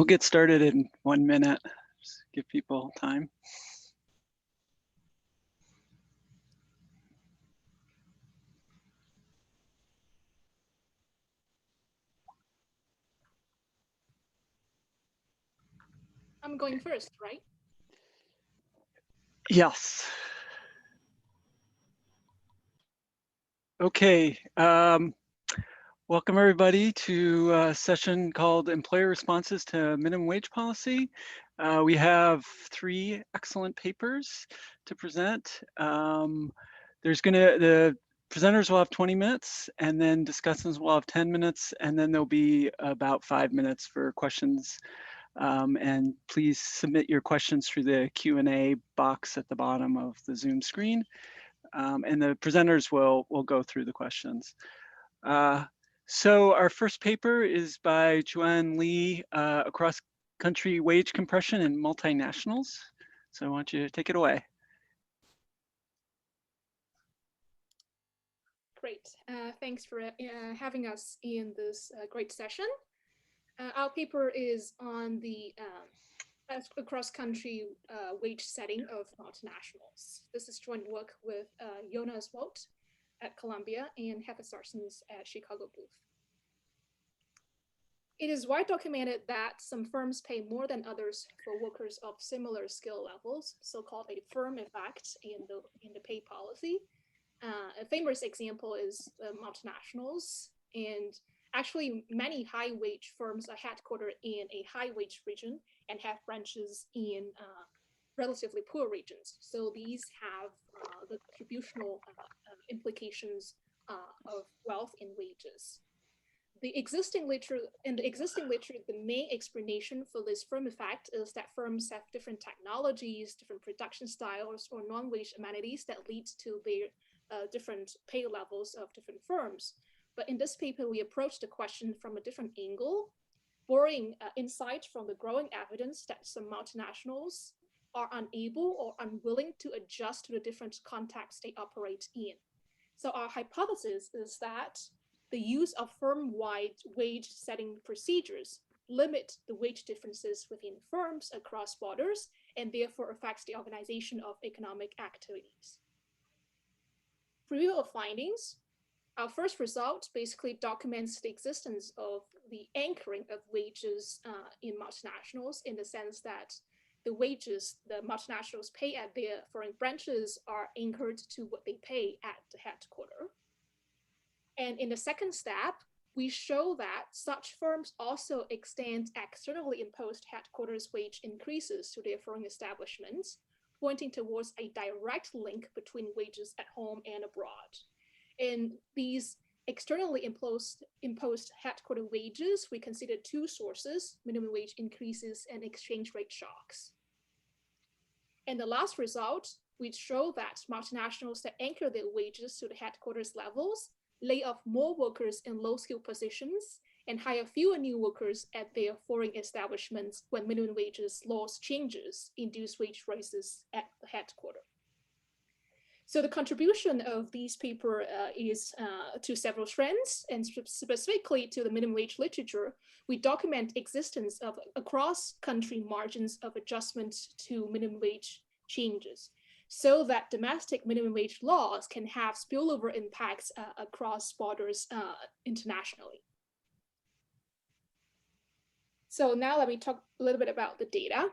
We'll get started in 1 minute. Just give people time. I'm going first, right? Yes. Okay. Welcome everybody to a session called Employer Responses to Minimum Wage Policy. We have 3 excellent papers to present. The presenters will have 20 minutes, and then discussants will have 10 minutes, and then there'll be about 5 minutes for questions. And please submit your questions through the Q&A box at the bottom of the Zoom screen. And the presenters will go through the questions. So our first paper is by Xuan Li, Across Country Wage Compression in Multinationals. So I want you to take it away. Great. Thanks for having us in this great session. Our paper is on the cross-country wage setting of multinationals. This is joint work with Jonas Wout at Columbia and Heather Sarsons at Chicago Booth. It is well documented that some firms pay more than others for workers of similar skill levels, so-called a firm effect in the pay policy. A famous example is multinationals, and actually many high-wage firms are headquartered in a high-wage region and have branches in relatively poor regions. So these have the distributional implications of wealth in wages. In the existing literature, the main explanation for this firm effect is that firms have different technologies, different production styles, or non-wage amenities that lead to their different pay levels of different firms. But in this paper, we approach the question from a different angle, borrowing insight from the growing evidence that some multinationals are unable or unwilling to adjust to the different contexts they operate in. So our hypothesis is that the use of firm-wide wage setting procedures limit the wage differences within firms across borders and therefore affects the organization of economic activities. Review of findings. Our first result basically documents the existence of the anchoring of wages in multinationals, in the sense that the wages the multinationals pay at their foreign branches are anchored to what they pay at the headquarters. And in the second step, we show that such firms also extend externally imposed headquarters wage increases to their foreign establishments, pointing towards a direct link between wages at home and abroad. In these externally imposed headquarter wages, we consider 2 sources: minimum wage increases and exchange rate shocks. And the last result, we show that multinationals that anchor their wages to the headquarters levels lay off more workers in low-skilled positions and hire fewer new workers at their foreign establishments when minimum wages laws changes induce wage rises at the headquarters. So the contribution of these paper is to several trends, and specifically to the minimum wage literature. We document existence of across-country margins of adjustment to minimum wage changes, so that domestic minimum wage laws can have spillover impacts across borders internationally. So now let me talk a little bit about the data.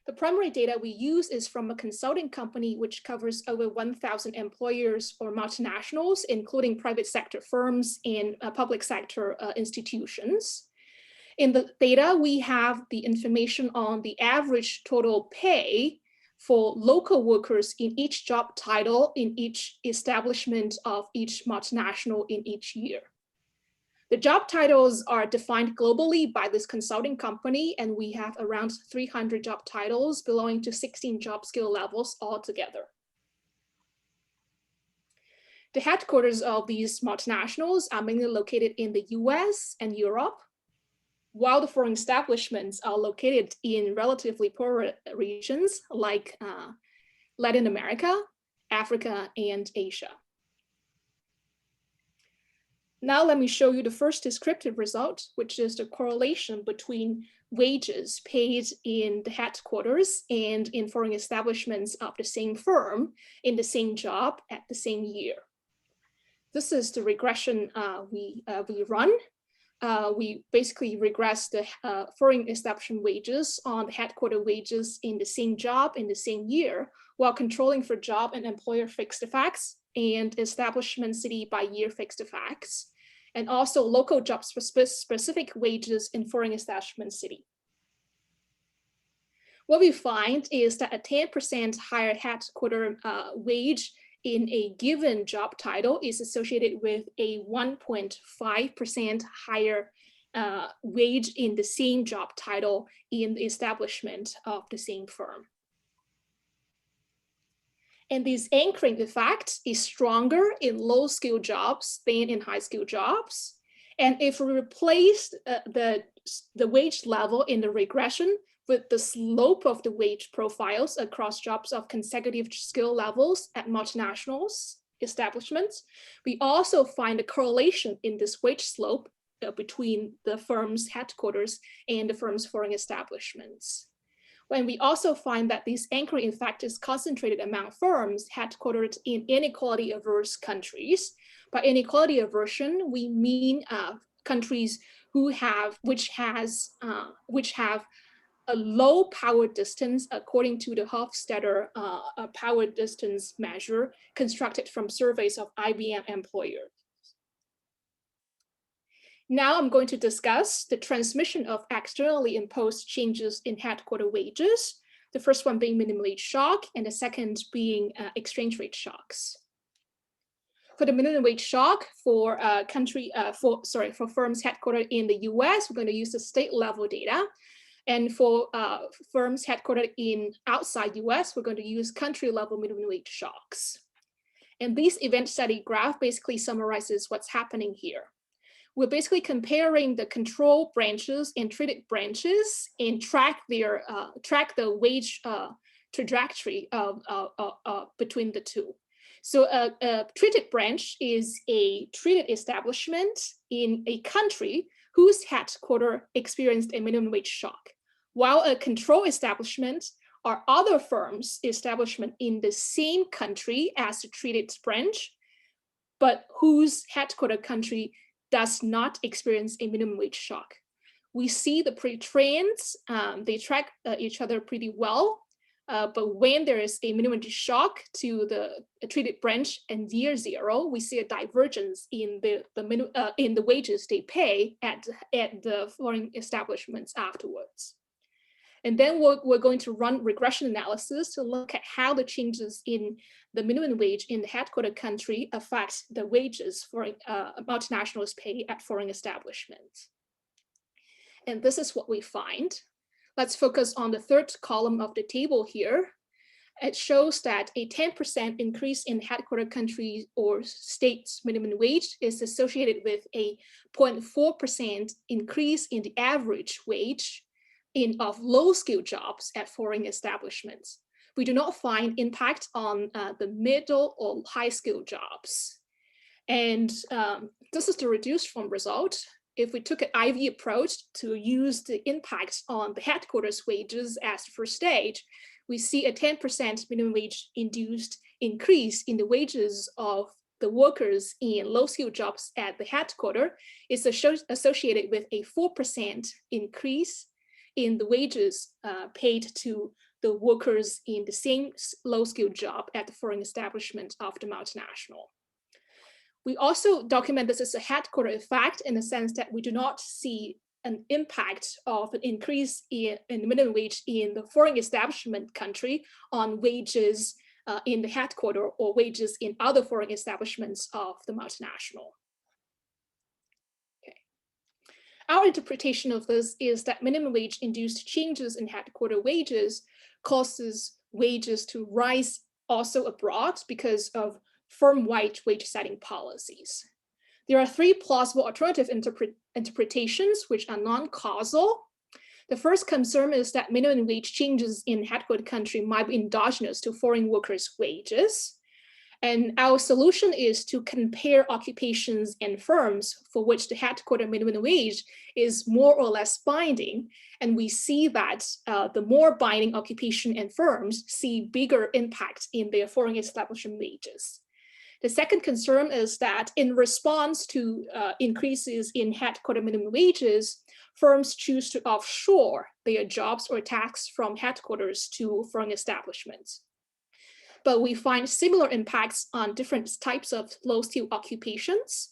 The primary data we use is from a consulting company which covers over 1,000 employers or multinationals, including private sector firms and public sector institutions. In the data, we have the information on the average total pay for local workers in each job title in each establishment of each multinational in each year. The job titles are defined globally by this consulting company, and we have around 300 job titles belonging to 16 job skill levels altogether. The headquarters of these multinationals are mainly located in the US and Europe, while the foreign establishments are located in relatively poor regions like Latin America, Africa, and Asia. Now let me show you the first descriptive result, which is the correlation between wages paid in the headquarters and in foreign establishments of the same firm in the same job at the same year. This is the regression we run. We basically regress the foreign establishment wages on the headquarter wages in the same job in the same year, while controlling for job and employer fixed effects and establishment city by year fixed effects, and also local job specific wages in foreign establishment city. What we find is that a 10% higher headquarter wage in a given job title is associated with a 1.5% higher wage in the same job title in the establishment of the same firm. And this anchoring effect is stronger in low-skilled jobs than in high-skilled jobs. And if we replace the wage level in the regression with the slope of the wage profiles across jobs of consecutive skill levels at multinationals establishments, we also find a correlation in this wage slope between the firm's headquarters and the firm's foreign establishments. When we also find that this anchoring effect is concentrated among firms headquartered in inequality-averse countries. By inequality aversion, we mean countries which have a low power distance according to the Hofstadter power distance measure constructed from surveys of IBM employers. Now I'm going to discuss the transmission of externally imposed changes in headquarter wages, the first one being minimum wage shock and the second being exchange rate shocks. For the minimum wage shock for firms headquartered in the US, we're going to use the state level data. And for firms headquartered in outside US, we're going to use country level minimum wage shocks. And this event study graph basically summarizes what's happening here. We're basically comparing the control branches and treated branches and track the wage trajectory between the two. So a treated branch is a treated establishment in a country whose headquarters experienced a minimum wage shock, while a control establishment are other firms' establishment in the same country as the treated branch, but whose headquarter country does not experience a minimum wage shock. We see the pre-trends, they track each other pretty well, but when there is a minimum wage shock to the treated branch and year zero, we see a divergence in the wages they pay at the foreign establishments afterwards. And then we're going to run regression analysis to look at how the changes in the minimum wage in the headquarter country affect the wages for multinationals pay at foreign establishments. And this is what we find. Let's focus on the third column of the table here. It shows that a 10% increase in headquarter country or state's minimum wage is associated with a 0.4% increase in the average wage of low-skilled jobs at foreign establishments. We do not find impact on the middle or high-skilled jobs. And this is the reduced form result. If we took an IV approach to use the impact on the headquarters wages as the first stage, we see a 10% minimum wage induced increase in the wages of the workers in low-skilled jobs at the headquarters is associated with a 4% increase in the wages paid to the workers in the same low-skilled job at the foreign establishment of the multinational. We also document this as a headquarter effect in the sense that we do not see an impact of an increase in the minimum wage in the foreign establishment country on wages in the headquarter or wages in other foreign establishments of the multinational. Our interpretation of this is that minimum wage induced changes in headquarter wages causes wages to rise also abroad because of firm-wide wage setting policies. There are three plausible alternative interpretations which are non-causal. The first concern is that minimum wage changes in headquarter country might be endogenous to foreign workers' wages. And our solution is to compare occupations and firms for which the headquarter minimum wage is more or less binding. And we see that the more binding occupation and firms see bigger impact in their foreign establishment wages. The second concern is that in response to increases in headquarter minimum wages, firms choose to offshore their jobs or tasks from headquarters to foreign establishments. But we find similar impacts on different types of low-skill occupations,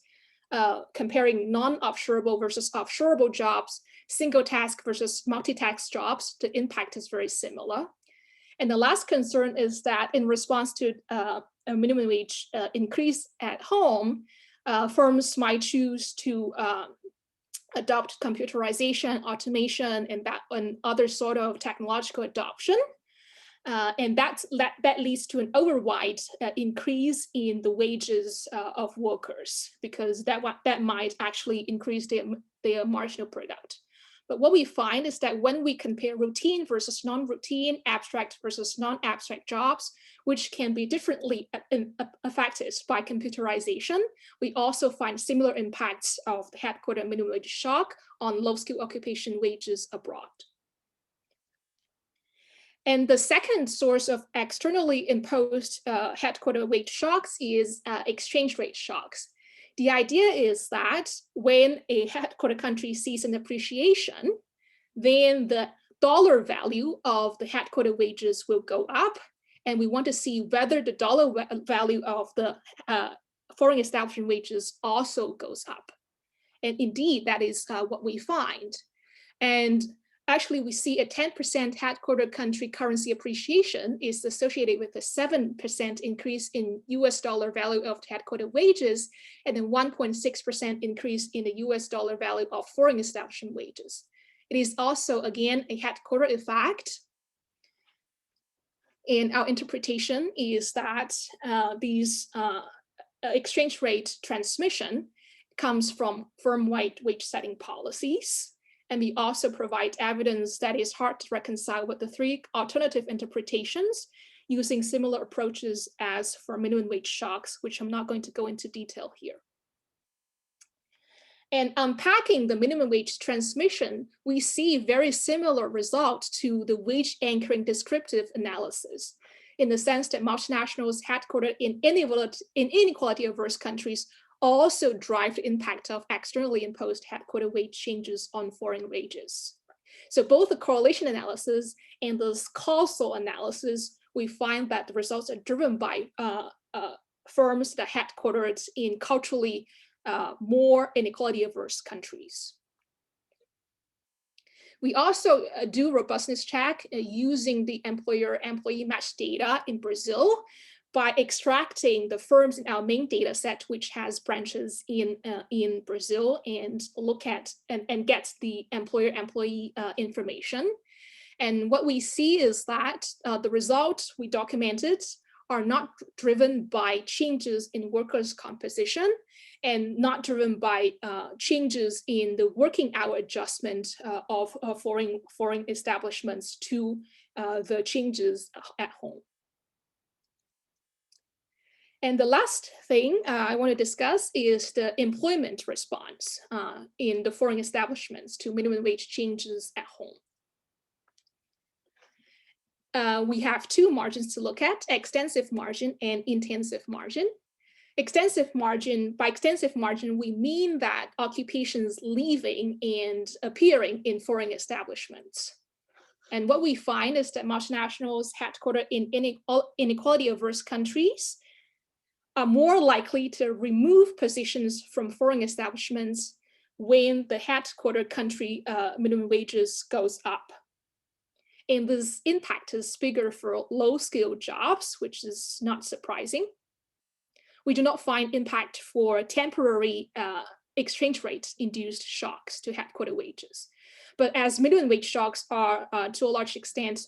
comparing non-offshorable versus offshorable jobs, single task versus multitask jobs. The impact is very similar. And the last concern is that in response to a minimum wage increase at home, firms might choose to adopt computerization, automation, and other sort of technological adoption. And that leads to an overwide increase in the wages of workers, because that might actually increase their marginal product. But what we find is that when we compare routine versus non-routine, abstract versus non-abstract jobs, which can be differently affected by computerization, we also find similar impacts of the headquarter minimum wage shock on low-skill occupation wages abroad. And the second source of externally imposed headquarter wage shocks is exchange rate shocks. The idea is that when a headquarter country sees an appreciation, then the dollar value of the headquarter wages will go up. And we want to see whether the dollar value of the foreign establishment wages also goes up. And indeed, that is what we find. And actually, we see a 10% headquarter country currency appreciation is associated with a 7% increase in US dollar value of headquarter wages, and then 1.6% increase in the US dollar value of foreign establishment wages. It is also, again, a headquarter effect. And our interpretation is that these exchange rate transmission comes from firm-wide wage setting policies. And we also provide evidence that is hard to reconcile with the three alternative interpretations using similar approaches as for minimum wage shocks, which I'm not going to go into detail here. And unpacking the minimum wage transmission, we see very similar results to the wage anchoring descriptive analysis, in the sense that multinationals headquartered in inequality averse countries also drive the impact of externally imposed headquarter wage changes on foreign wages. So both the correlation analysis and the causal analysis, we find that the results are driven by firms that are headquartered in culturally more inequality averse countries. We also do robustness check using the employer-employee match data in Brazil, by extracting the firms in our main data set, which has branches in Brazil, and look at and get the employer-employee information. And what we see is that the results we documented are not driven by changes in workers' composition and not driven by changes in the working hour adjustment of foreign establishments to the changes at home. And the last thing I want to discuss is the employment response in the foreign establishments to minimum wage changes at home. We have two margins to look at: extensive margin and intensive margin. Extensive margin, by extensive margin, we mean that occupations leaving and appearing in foreign establishments. And what we find is that multinationals headquartered in inequality averse countries are more likely to remove positions from foreign establishments when the headquarter country minimum wages goes up. And this impact is bigger for low-skilled jobs, which is not surprising. We do not find impact for temporary exchange rate-induced shocks to headquarter wages. But as minimum wage shocks are, to a large extent,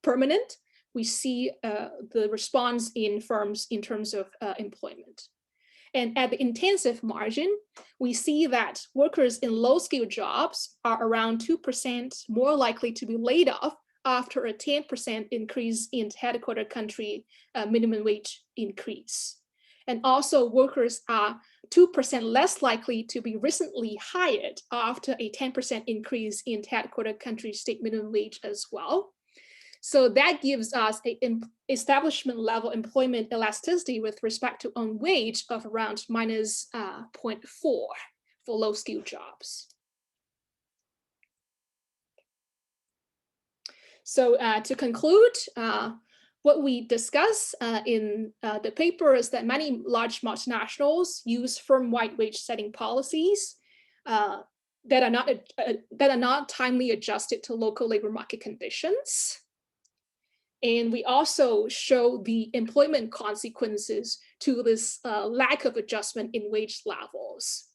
permanent, we see the response in firms in terms of employment. And at the intensive margin, we see that workers in low-skilled jobs are around 2% more likely to be laid off after a 10% increase in headquarter country minimum wage increase. And also workers are 2% less likely to be recently hired after a 10% increase in headquarter country state minimum wage as well. So that gives us an establishment level employment elasticity with respect to own wage of around minus 0.4 for low skilled jobs. So to conclude, what we discuss in the paper is that many large multinationals use firm-wide wage setting policies that are not timely adjusted to local labor market conditions. And we also show the employment consequences to this lack of adjustment in wage levels.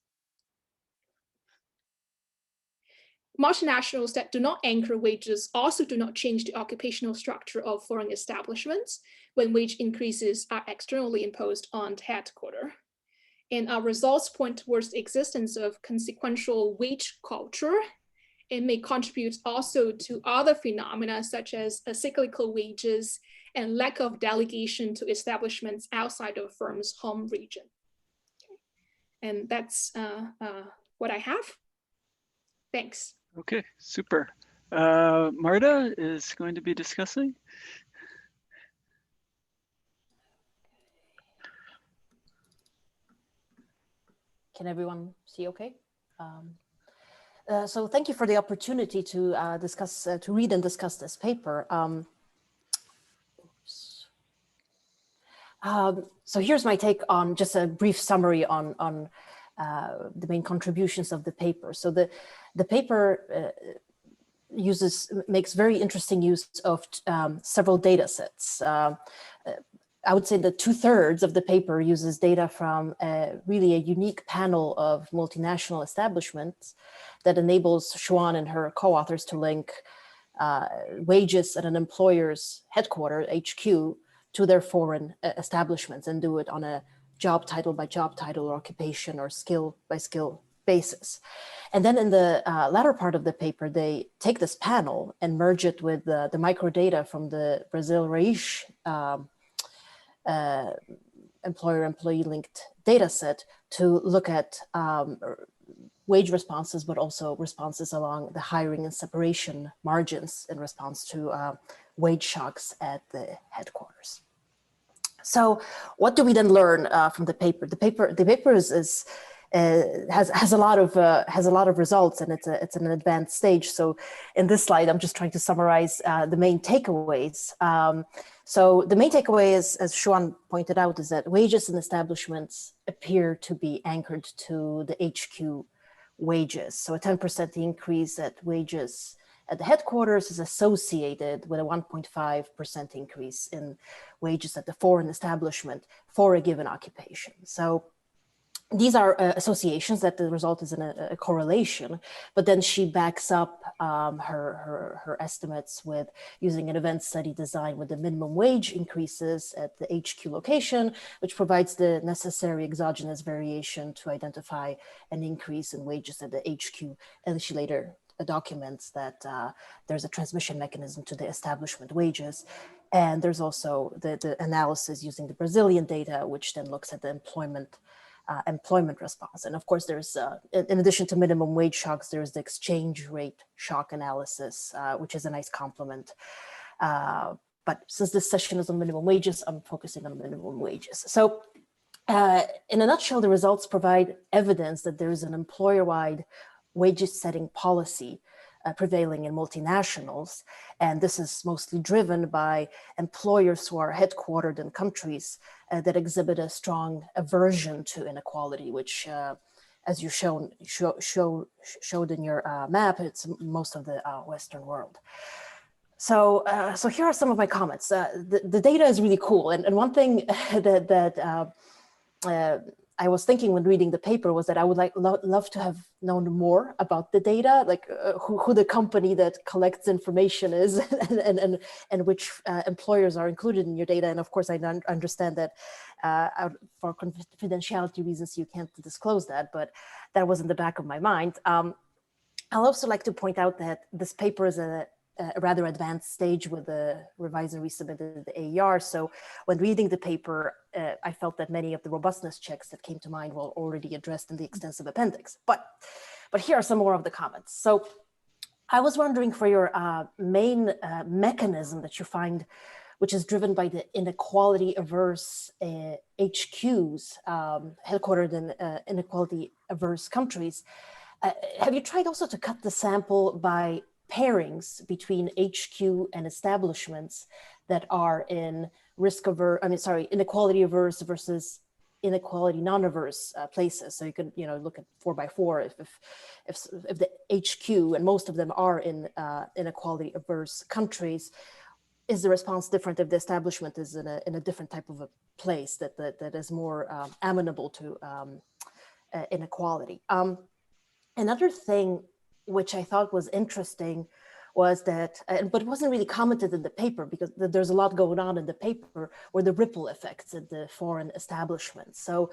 Multinationals that do not anchor wages also do not change the occupational structure of foreign establishments when wage increases are externally imposed on headquarters. And our results point towards the existence of consequential wage culture. It may contribute also to other phenomena such as cyclical wages and lack of delegation to establishments outside of firm's home region. And that's what I have. Thanks. Okay, super. Marta is going to be discussing. Can everyone see okay? So thank you for the opportunity to to read and discuss this paper. So here's my take on just a brief summary on the main contributions of the paper. So the paper makes very interesting use of several data sets. I would say that 2/3 of the paper uses data from really a unique panel of multinational establishments that enables Xuan and her co-authors to link wages at an employer's headquarters, HQ, to their foreign establishments and do it on a job title by job title, or occupation or skill by skill basis. And then in the latter part of the paper, they take this panel and merge it with the microdata from the Brazil-Raish employer-employee linked data set to look at wage responses, but also responses along the hiring and separation margins in response to wage shocks at the headquarters. So what do we then learn from the paper? The paper has a lot of results, and it's an advanced stage. So in this slide, I'm just trying to summarize the main takeaways. So the main takeaway is, as Xuan pointed out, is that wages in establishments appear to be anchored to the HQ wages. So a 10% increase at wages at the headquarters is associated with a 1.5% increase in wages at the foreign establishment for a given occupation. So these are associations that the result is in a correlation, but then she backs up her estimates with using an event study design with the minimum wage increases at the HQ location, which provides the necessary exogenous variation to identify an increase in wages at the HQ. And she later documents that there's a transmission mechanism to the establishment wages. And there's also the analysis using the Brazilian data, which then looks at the employment response. And of course, there's, in addition to minimum wage shocks, there's the exchange rate shock analysis, which is a nice complement. But since this session is on minimum wages, I'm focusing on minimum wages. So in a nutshell, the results provide evidence that there is an employer-wide wages setting policy prevailing in multinationals. And this is mostly driven by employers who are headquartered in countries that exhibit a strong aversion to inequality, which, as you showed in your map, it's most of the Western world. So, so here are some of my comments. The data is really cool. And one thing that I was thinking when reading the paper was that I would love to have known more about the data, like who the company that collects information is and which employers are included in your data. And of course, I understand that for confidentiality reasons, you can't disclose that, but that was in the back of my mind. I'll also like to point out that this paper is a a rather advanced stage with the revised and resubmitted the AER. So when reading the paper, I felt that many of the robustness checks that came to mind were already addressed in the extensive appendix. But here are some more of the comments. So I was wondering for your main mechanism that you find, which is driven by the inequality averse HQs, headquartered in inequality averse countries. Have you tried also to cut the sample by pairings between HQ and establishments that are in inequality averse versus inequality non-averse places? So you can, look at 4x4 if the HQ, and most of them are in inequality averse countries. Is the response different if the establishment is in a different type of a place that is more amenable to inequality? Another thing which I thought was interesting was that, but it wasn't really commented in the paper because there's a lot going on in the paper, were the ripple effects at the foreign establishments. So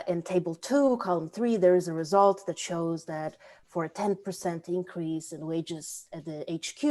in table 2, column 3, there is a result that shows that for a 10% increase in wages at the HQ,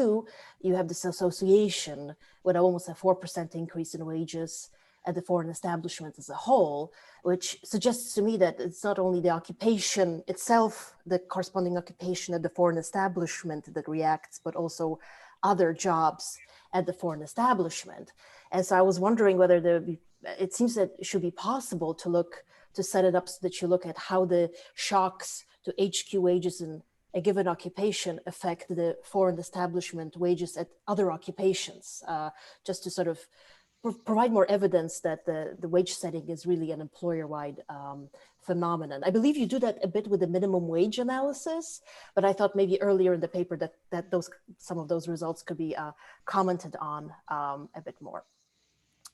you have this association with almost a 4% increase in wages at the foreign establishment as a whole, which suggests to me that it's not only the occupation itself, the corresponding occupation at the foreign establishment that reacts, but also other jobs at the foreign establishment. And so I was wondering whether it seems that it should be possible to set it up so that you look at how the shocks to HQ wages in a given occupation affect the foreign establishment wages at other occupations, just to sort of provide more evidence that the wage setting is really an employer-wide phenomenon. I believe you do that a bit with the minimum wage analysis, but I thought maybe earlier in the paper that some of those results could be commented on a bit more.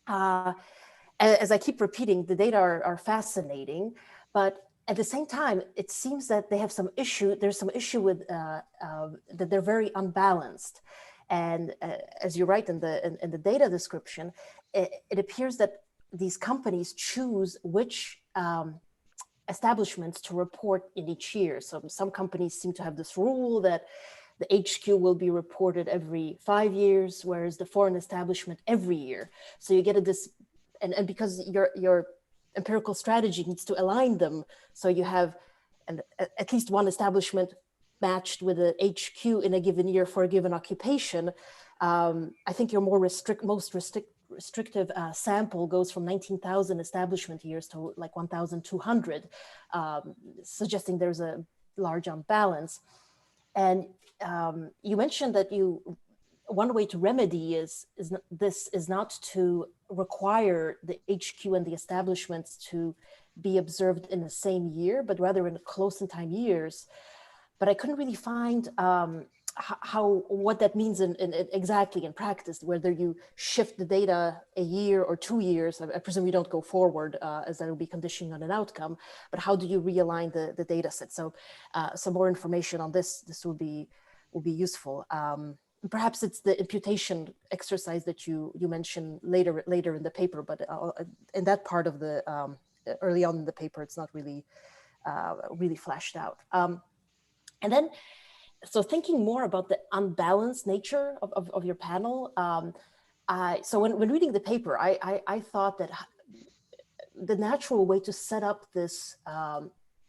As I keep repeating, the data are fascinating, but at the same time, it seems that they have some issue. There's some issue with that they're very unbalanced. And as you write in the data description, it appears that these companies choose which establishments to report in each year. So some companies seem to have this rule that the HQ will be reported every 5 years, whereas the foreign establishment every year. So you get and because your empirical strategy needs to align them, so you have at least one establishment matched with a HQ in a given year for a given occupation. I think your most restrictive sample goes from 19,000 establishment years to like 1,200, suggesting there's a large imbalance. And you mentioned that one way to remedy this is not to require the HQ and the establishments to be observed in the same year, but rather in close in time years. But I couldn't really find what that means exactly in practice, whether you shift the data a year or 2 years. I presume you don't go forward as that will be conditioning on an outcome, but how do you realign the data set? So some more information on this will be useful. Perhaps it's the imputation exercise that you mentioned later in the paper, but in that part of the early on in the paper, it's not really flashed out. And then, so thinking more about the unbalanced nature of your panel, so when reading the paper, I thought that the natural way to set up this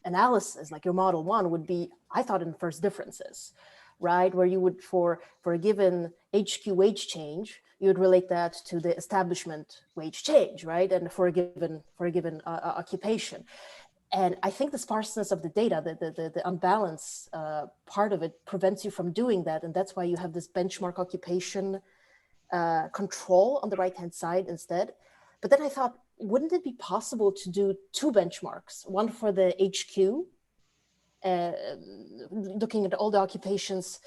analysis, like your model 1, would be, I thought, in first differences, right? Where you would, for a given HQ wage change, you would relate that to the establishment wage change, right? And for a given occupation. And I think the sparseness of the data, the unbalance part of it prevents you from doing that. And that's why you have this benchmark occupation control on the right-hand side instead. But then I thought, wouldn't it be possible to do 2 benchmarks, one for the HQ, looking at all the occupations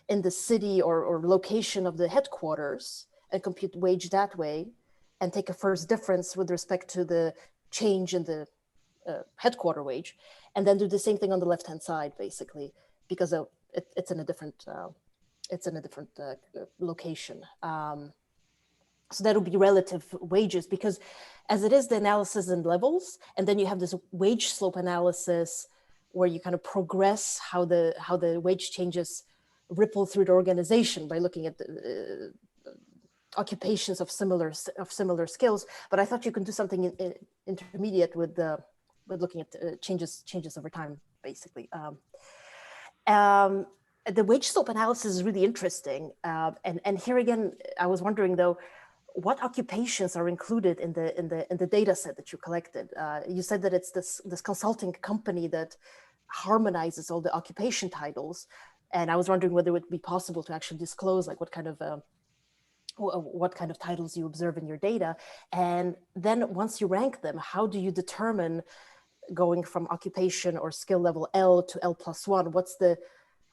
in the city or location of the headquarters and compute wage that way, and take a first difference with respect to the change in the headquarter wage, and then do the same thing on the left-hand side, basically, because it's in a different location. So that would be relative wages, because as it is the analysis in levels, and then you have this wage slope analysis where you kind of progress how the wage changes ripple through the organization by looking at the occupations of similar skills. But I thought you could do something intermediate with looking at changes over time, basically. The wage slope analysis is really interesting, and here again, I was wondering though, what occupations are included in the data set that you collected? You said that it's this consulting company that harmonizes all the occupation titles, and I was wondering whether it would be possible to actually disclose like what kind of titles you observe in your data, and then once you rank them, how do you determine going from occupation or skill level L to L+1?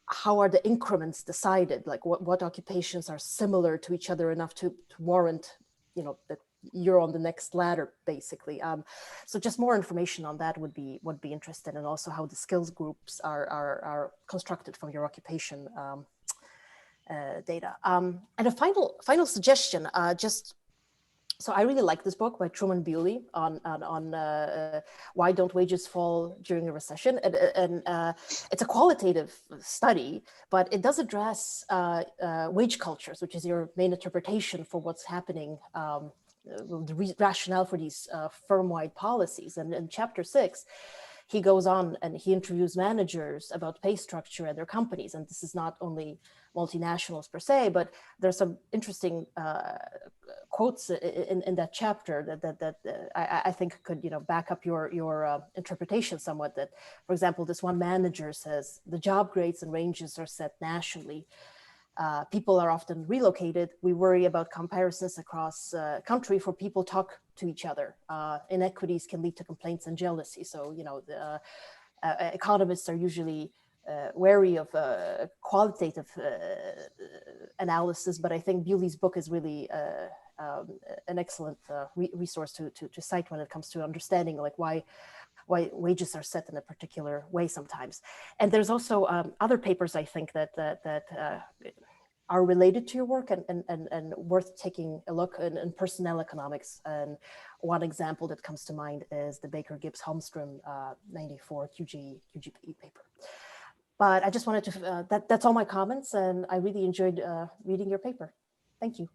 How are the increments decided? Like what occupations are similar to each other enough to warrant, that you're on the next ladder, basically. So just more information on that would be interesting, and also how the skills groups are constructed from your occupation data. And a final suggestion, so I really like this book by Truman Bewley on why don't wages fall during a recession, and it's a qualitative study, but it does address wage cultures, which is your main interpretation for what's happening, the rationale for these firm-wide policies. And in chapter 6, he goes on and he interviews managers about pay structure at their companies, and this is not only multinationals per se, but there's some interesting quotes in that chapter that I think could back up your interpretation somewhat. That, for example, this one manager says the job grades and ranges are set nationally. People are often relocated. We worry about comparisons across country, for people talk to each other. Inequities can lead to complaints and jealousy. So the economists are usually wary of qualitative analysis, but I think Bewley's book is really an excellent resource to cite when it comes to understanding like why wages are set in a particular way sometimes. And there's also other papers I think that are related to your work and worth taking a look in personnel economics. And one example that comes to mind is the Baker-Gibbs-Holmstrom 94 QGPE paper. But I just wanted to, that's all my comments, and I really enjoyed reading your paper. Thank you.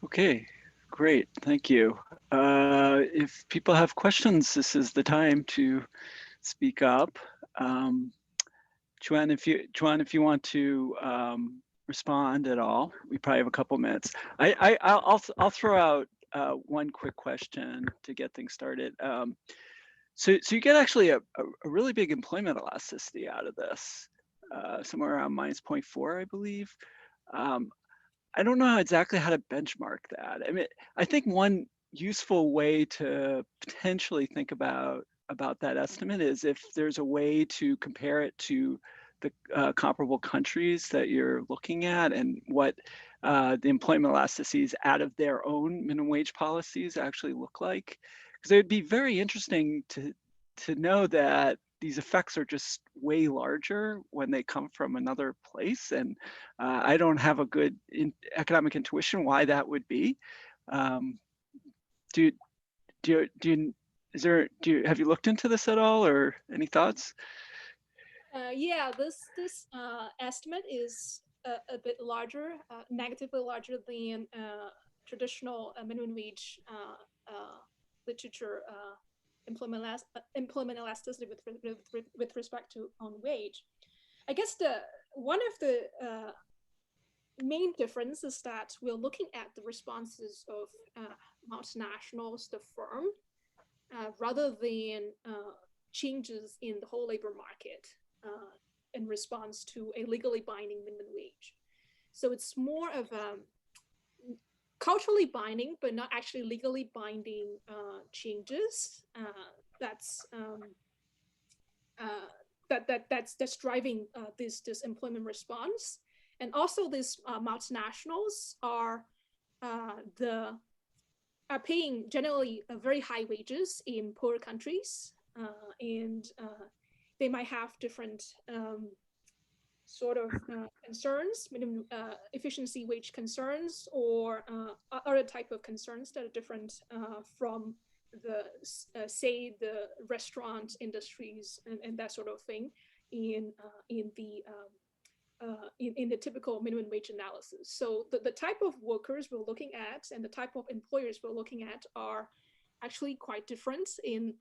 Okay, great, thank you. If people have questions, this is the time to speak up. Xuan, if you want to respond at all, we probably have a couple minutes. I'll throw out one quick question to get things started. So you get actually a really big employment elasticity out of this, somewhere around -0.4, I believe. I don't know exactly how to benchmark that. I mean, I think one useful way to potentially think about that estimate is if there's a way to compare it to the comparable countries that you're looking at, and what the employment elasticities out of their own minimum wage policies actually look like. Because it would be very interesting to know that these effects are just way larger when they come from another place. And I don't have a good economic intuition why that would be. Have you looked into this at all, or any thoughts? Yeah, this estimate is a bit larger, negatively larger than traditional minimum wage literature employment elasticity with respect to on wage. I guess one of the main difference is that we're looking at the responses of multinationals, the firm, rather than changes in the whole labor market in response to a legally binding minimum wage. So it's more of a culturally binding, but not actually legally binding changes. That's driving this employment response. And also, these multinationals are paying generally very high wages in poor countries, and they might have different sort of concerns, minimum efficiency wage concerns, or other type of concerns that are different from the say the restaurant industries and that sort of thing. in the typical minimum wage analysis. So the type of workers we're looking at and the type of employers we're looking at are actually quite different in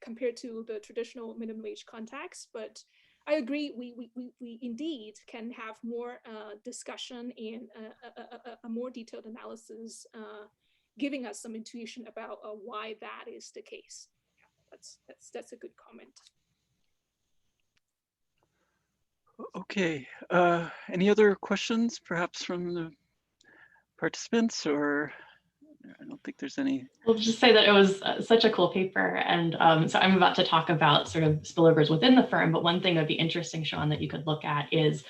compared to the traditional minimum wage context. But I agree, we indeed can have more discussion and a more detailed analysis, giving us some intuition about why that is the case. Yeah, that's a good comment. Okay, any other questions perhaps from the participants, or I don't think there's any. I'll just say that it was such a cool paper. And so I'm about to talk about sort of spillovers within the firm, but one thing that would be interesting, Xuan, that you could look at is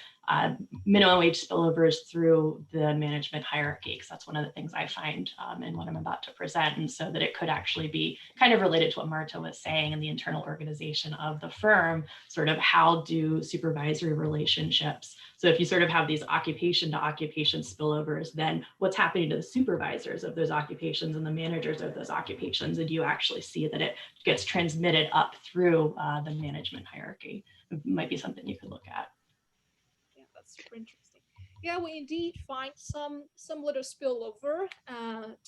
minimum wage spillovers through the management hierarchy, because that's one of the things I find in what I'm about to present. And so that it could actually be kind of related to what Marta was saying in the internal organization of the firm, sort of how do supervisory relationships. So if you sort of have these occupation to occupation spillovers, then what's happening to the supervisors of those occupations and the managers of those occupations? And you actually see that it gets transmitted up through the management hierarchy. It might be something you could look at. Yeah, that's super interesting. Yeah, we indeed find some little spillover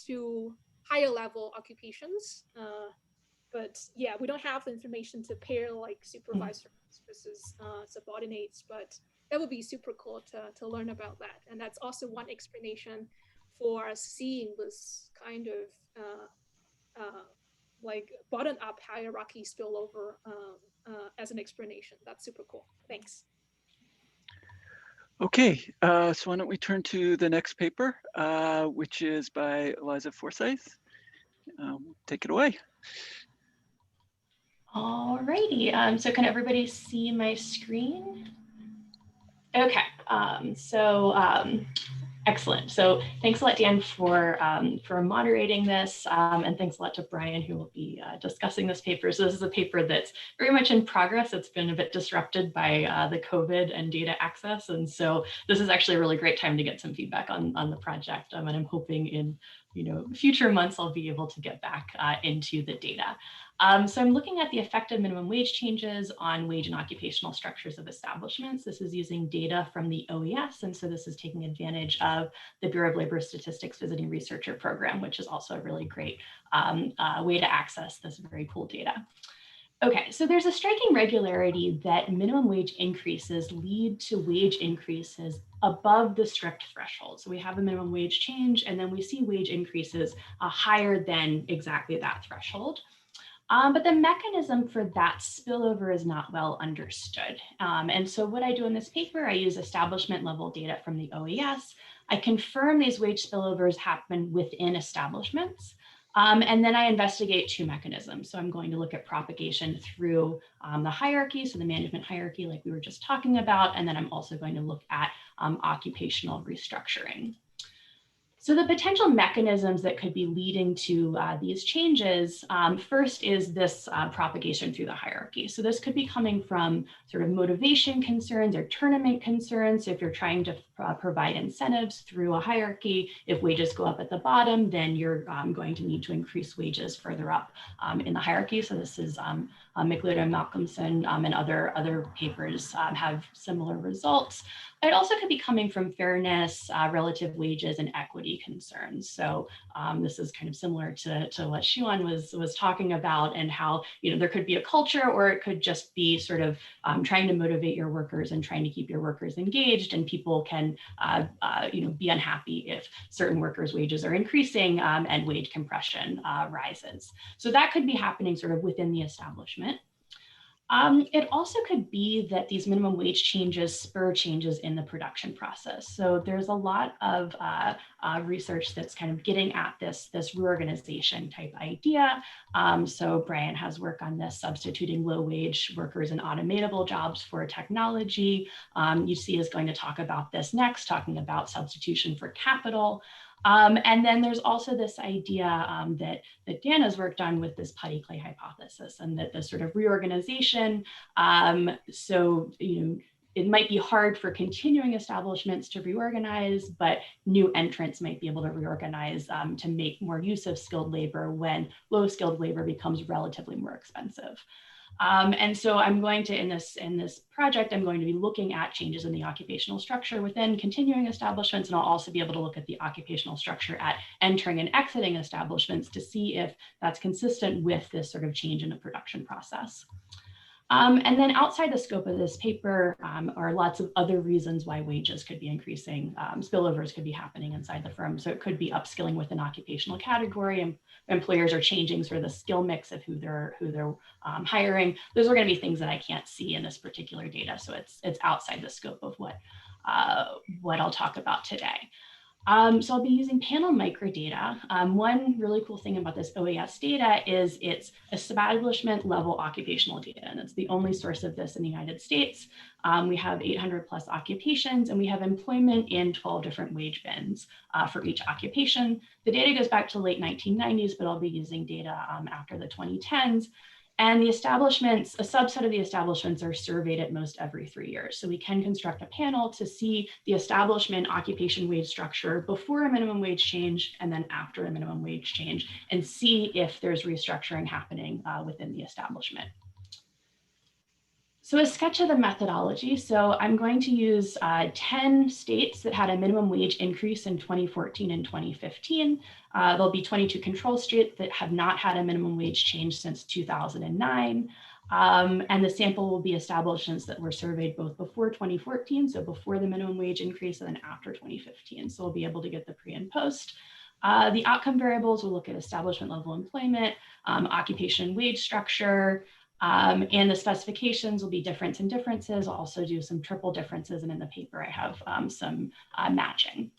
to higher level occupations. But yeah, we don't have the information to pair like supervisors versus subordinates, but that would be super cool to learn about that. And that's also one explanation for seeing this kind of like bottom-up hierarchy spillover as an explanation. That's super cool. Thanks. Okay, so why don't we turn to the next paper, which is by Eliza Forsythe. Take it away. Alrighty, so can everybody see my screen? Okay, excellent. So thanks a lot, Dan, for moderating this, and thanks a lot to Brian, who will be discussing this paper. So this is a paper that's very much in progress. It's been a bit disrupted by the COVID and data access, and so this is actually a really great time to get some feedback on the project. And I'm hoping in future months I'll be able to get back into the data. So I'm looking at the effective minimum wage changes on wage and occupational structures of establishments. This is using data from the OES, and so this is taking advantage of the Bureau of Labor Statistics Visiting Researcher Program, which is also a really great way to access this very cool data. Okay, so there's a striking regularity that minimum wage increases lead to wage increases above the strict threshold. So we have a minimum wage change, and then we see wage increases higher than exactly that threshold. But the mechanism for that spillover is not well understood. And so what I do in this paper, I use establishment level data from the OES. I confirm these wage spillovers happen within establishments. And then I investigate two mechanisms. So I'm going to look at propagation through the hierarchy, so the management hierarchy like we were just talking about. And then I'm also going to look at occupational restructuring. So the potential mechanisms that could be leading to these changes, first is this propagation through the hierarchy. So this could be coming from sort of motivation concerns or tournament concerns. So if you're trying to provide incentives through a hierarchy, if wages go up at the bottom, then you're going to need to increase wages further up in the hierarchy. So this is McLeod and Malcolmson and other papers have similar results. It also could be coming from fairness, relative wages, and equity concerns. So this is kind of similar to what Xuan was talking about, and how there could be a culture, or it could just be sort of trying to motivate your workers and trying to keep your workers engaged, and people can be unhappy if certain workers' wages are increasing and wage compression rises. So that could be happening sort of within the establishment. It also could be that these minimum wage changes spur changes in the production process. So there's a lot of research that's kind of getting at this reorganization type idea. So Brian has work on this, substituting low wage workers in automatable jobs for technology. Yuci is going to talk about this next, talking about substitution for capital. And then there's also this idea that Dan has worked on with this putty clay hypothesis, and that the sort of reorganization. It might be hard for continuing establishments to reorganize, but new entrants might be able to reorganize to make more use of skilled labor when low skilled labor becomes relatively more expensive. And so I'm going to, in this project, I'm going to be looking at changes in the occupational structure within continuing establishments, and I'll also be able to look at the occupational structure at entering and exiting establishments to see if that's consistent with this sort of change in the production process. And then outside the scope of this paper are lots of other reasons why wages could be increasing. Spillovers could be happening inside the firm. So it could be upskilling within occupational category, and employers are changing sort of the skill mix of who they're hiring. Those are going to be things that I can't see in this particular data. So it's outside the scope of what I'll talk about today. So I'll be using panel microdata. One really cool thing about this OAS data is it's establishment level occupational data, and it's the only source of this in the United States. We have 800 plus occupations, and we have employment in 12 different wage bins for each occupation. The data goes back to the late 1990s, but I'll be using data after the 2010s. And the establishments, a subset of the establishments are surveyed at most every 3 years. So we can construct a panel to see the establishment occupation wage structure before a minimum wage change and then after a minimum wage change, and see if there's restructuring happening within the establishment. So a sketch of the methodology. So I'm going to use 10 states that had a minimum wage increase in 2014 and 2015. There'll be 22 control states that have not had a minimum wage change since 2009. And the sample will be establishments that were surveyed both before 2014, so before the minimum wage increase, and then after 2015. So we'll be able to get the pre and post. The outcome variables will look at establishment level employment, occupation wage structure, and the specifications will be difference and differences. I'll also do some triple differences, and in the paper I have some matching.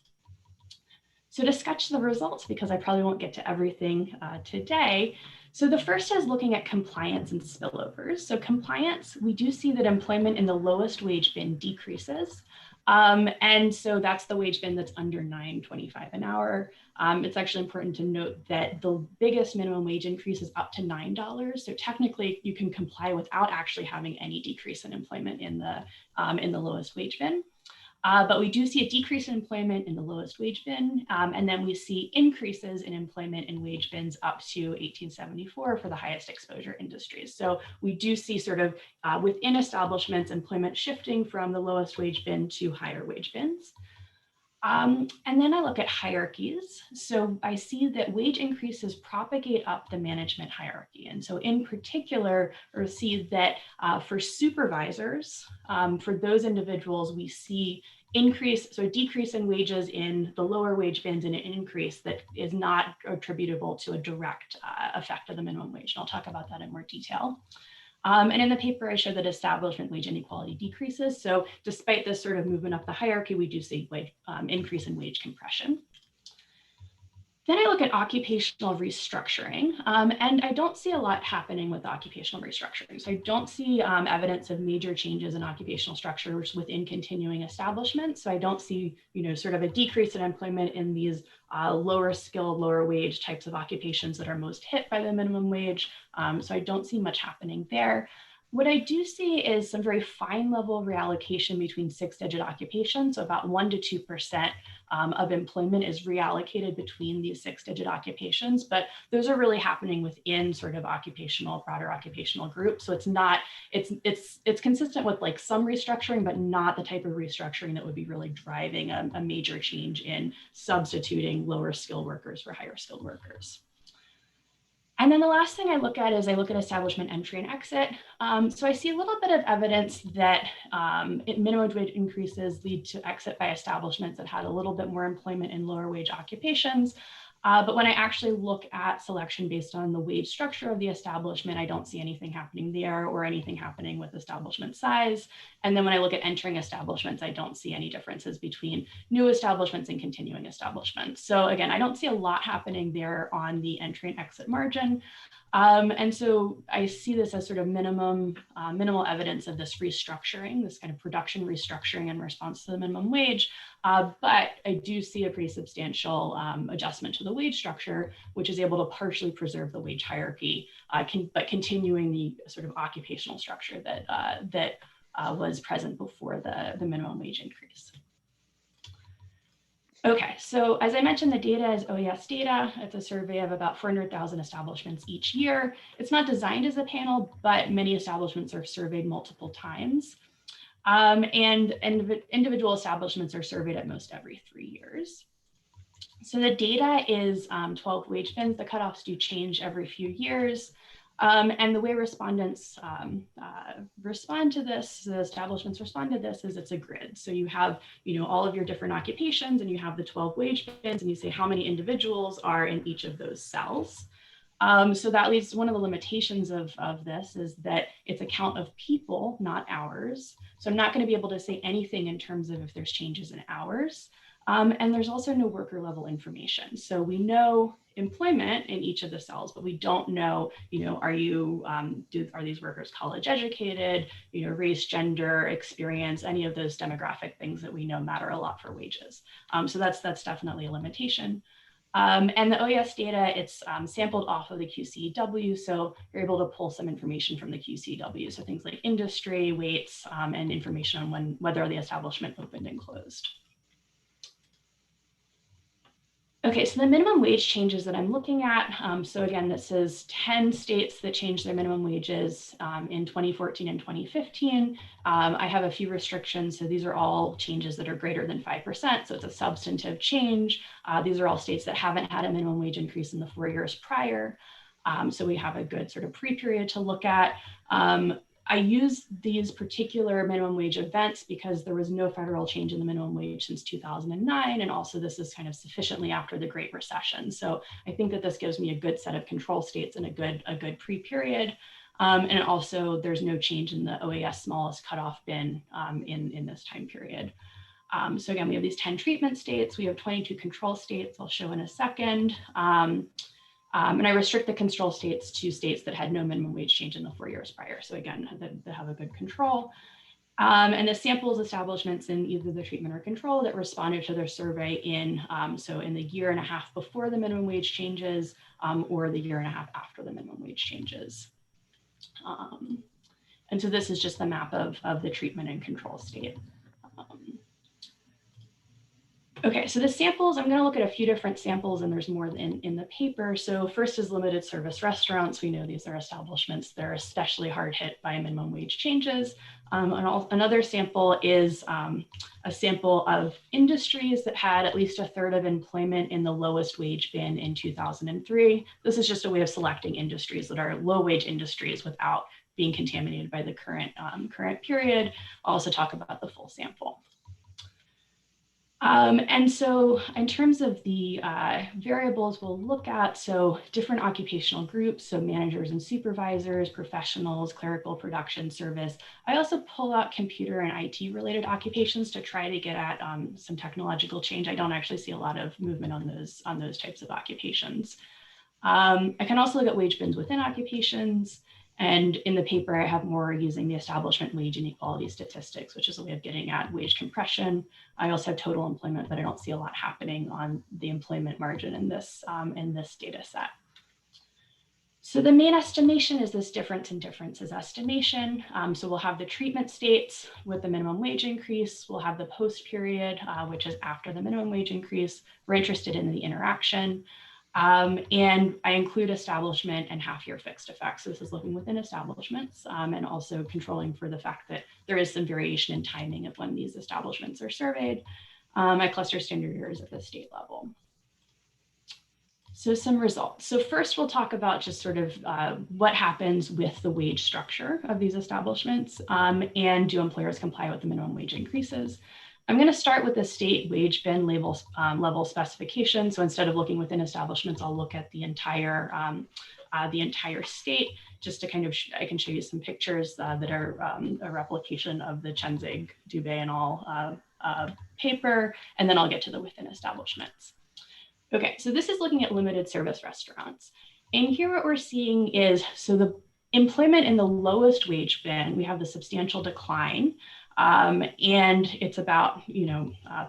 So to sketch the results, because I probably won't get to everything today. So the first is looking at compliance and spillovers. So compliance, we do see that employment in the lowest wage bin decreases. And so that's the wage bin that's under $9.25 an hour. It's actually important to note that the biggest minimum wage increase is up to $9. So technically you can comply without actually having any decrease in employment in the lowest wage bin. But we do see a decrease in employment in the lowest wage bin. And then we see increases in employment in wage bins up to 1874 for the highest exposure industries. So we do see sort of within establishments, employment shifting from the lowest wage bin to higher wage bins. And then I look at hierarchies. So I see that wage increases propagate up the management hierarchy. And so in particular, we see that for supervisors, for those individuals, we see decrease in wages in the lower wage bins and an increase that is not attributable to a direct effect of the minimum wage. And I'll talk about that in more detail. And in the paper, I show that establishment wage inequality decreases. So despite this sort of movement up the hierarchy, we do see increase in wage compression. Then I look at occupational restructuring, and I don't see a lot happening with occupational restructuring. So I don't see evidence of major changes in occupational structures within continuing establishments. So I don't see, sort of a decrease in employment in these lower skilled, lower wage types of occupations that are most hit by the minimum wage. So I don't see much happening there. What I do see is some very fine level reallocation between 6-digit occupations. So about 1 to 2% of employment is reallocated between these 6-digit occupations, but those are really happening within sort of broader occupational groups. So it's consistent with like some restructuring, but not the type of restructuring that would be really driving a major change in substituting lower skilled workers for higher skilled workers. And then the last thing I look at is establishment entry and exit. So I see a little bit of evidence that minimum wage increases lead to exit by establishments that had a little bit more employment in lower wage occupations. But when I actually look at selection based on the wage structure of the establishment, I don't see anything happening there or anything happening with establishment size. And then when I look at entering establishments, I don't see any differences between new establishments and continuing establishments. So again, I don't see a lot happening there on the entry and exit margin. And so I see this as sort of minimal evidence of this restructuring, this kind of production restructuring in response to the minimum wage. But I do see a pretty substantial adjustment to the wage structure, which is able to partially preserve the wage hierarchy, but continuing the sort of occupational structure that was present before the minimum wage increase. Okay, so as I mentioned, the data is OES data. It's a survey of about 400,000 establishments each year. It's not designed as a panel, but many establishments are surveyed multiple times. And individual establishments are surveyed at most every 3 years. So the data is 12 wage bins. The cutoffs do change every few years. And the way respondents respond to this, the establishments respond to this, is it's a grid. So you have, all of your different occupations, and you have the 12 wage bins, and you say how many individuals are in each of those cells. So that leads to one of the limitations of this is that it's a count of people, not hours. So I'm not going to be able to say anything in terms of if there's changes in hours. And there's also no worker level information. So we know employment in each of the cells, but we don't know, are these workers college educated, race, gender, experience, any of those demographic things that we know matter a lot for wages. So that's definitely a limitation. And the OES data, it's sampled off of the QCW, so you're able to pull some information from the QCW. So things like industry, weights, and information on whether the establishment opened and closed. Okay, so the minimum wage changes that I'm looking at. So again, this is 10 states that changed their minimum wages in 2014 and 2015. I have a few restrictions. So these are all changes that are greater than 5%. So it's a substantive change. These are all states that haven't had a minimum wage increase in the 4 years prior. So we have a good sort of pre-period to look at. I use these particular minimum wage events because there was no federal change in the minimum wage since 2009. And also this is kind of sufficiently after the Great Recession. So I think that this gives me a good set of control states and a good pre-period. And also there's no change in the OAS smallest cutoff bin in this time period. So again, we have these 10 treatment states. We have 22 control states I'll show in a second. And I restrict the control states to states that had no minimum wage change in the 4 years prior. So again, they have a good control. And the samples establishments in either the treatment or control that responded to their survey in the year and a half before the minimum wage changes or the year and a half after the minimum wage changes. And so this is just the map of the treatment and control state. Okay, so the samples, I'm going to look at a few different samples, and there's more in the paper. So first is limited service restaurants. We know these are establishments that are especially hard hit by minimum wage changes. Another sample is a sample of industries that had at least a third of employment in the lowest wage bin in 2003. This is just a way of selecting industries that are low wage industries without being contaminated by the current period. I'll also talk about the full sample. And so in terms of the variables we'll look at, so different occupational groups, so managers and supervisors, professionals, clerical, production, service. I also pull out computer and IT related occupations to try to get at some technological change. I don't actually see a lot of movement on those types of occupations. I can also look at wage bins within occupations. And in the paper, I have more using the establishment wage inequality statistics, which is a way of getting at wage compression. I also have total employment, but I don't see a lot happening on the employment margin in this data set. So the main estimation is this difference in differences estimation. So we'll have the treatment states with the minimum wage increase. We'll have the post period, which is after the minimum wage increase. We're interested in the interaction. And I include establishment and half-year fixed effects. So this is looking within establishments and also controlling for the fact that there is some variation in timing of when these establishments are surveyed. I cluster standard errors at the state level. So some results. So first we'll talk about just sort of what happens with the wage structure of these establishments and do employers comply with the minimum wage increases. I'm going to start with the state wage bin level specification. So instead of looking within establishments, I'll look at the entire state just to kind of, I can show you some pictures that are a replication of the Chen, Dubé, and all paper, and then I'll get to the within establishments. Okay, so this is looking at limited service restaurants. And here what we're seeing is, so the employment in the lowest wage bin, we have the substantial decline. And it's about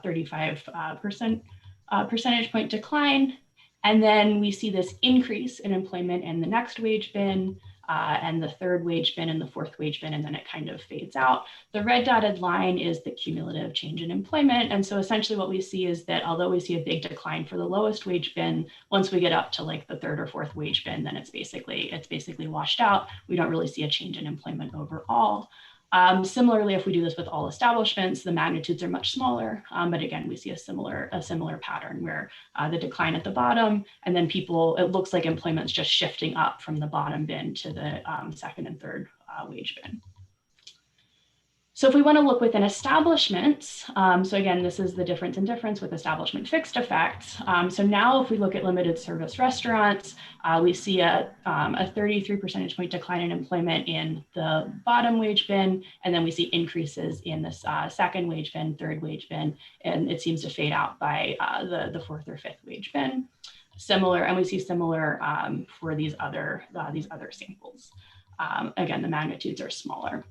35 percentage point decline. And then we see this increase in employment in the next wage bin. and the third wage bin and the fourth wage bin, and then it kind of fades out. The red dotted line is the cumulative change in employment. And so essentially what we see is that although we see a big decline for the lowest wage bin, once we get up to like the third or fourth wage bin, then it's basically washed out. We don't really see a change in employment overall. Similarly, if we do this with all establishments, the magnitudes are much smaller, but again, we see a similar pattern where the decline at the bottom, and then it looks like employment's just shifting up from the bottom bin to the second and third wage bin. So if we want to look within establishments, so again, this is the difference in difference with establishment fixed effects. So now if we look at limited service restaurants, we see a 33 percentage point decline in employment in the bottom wage bin, and then we see increases in the second wage bin, third wage bin, and it seems to fade out by the fourth or fifth wage bin. Similar, and we see similar for these other samples. Again, the magnitudes are smaller.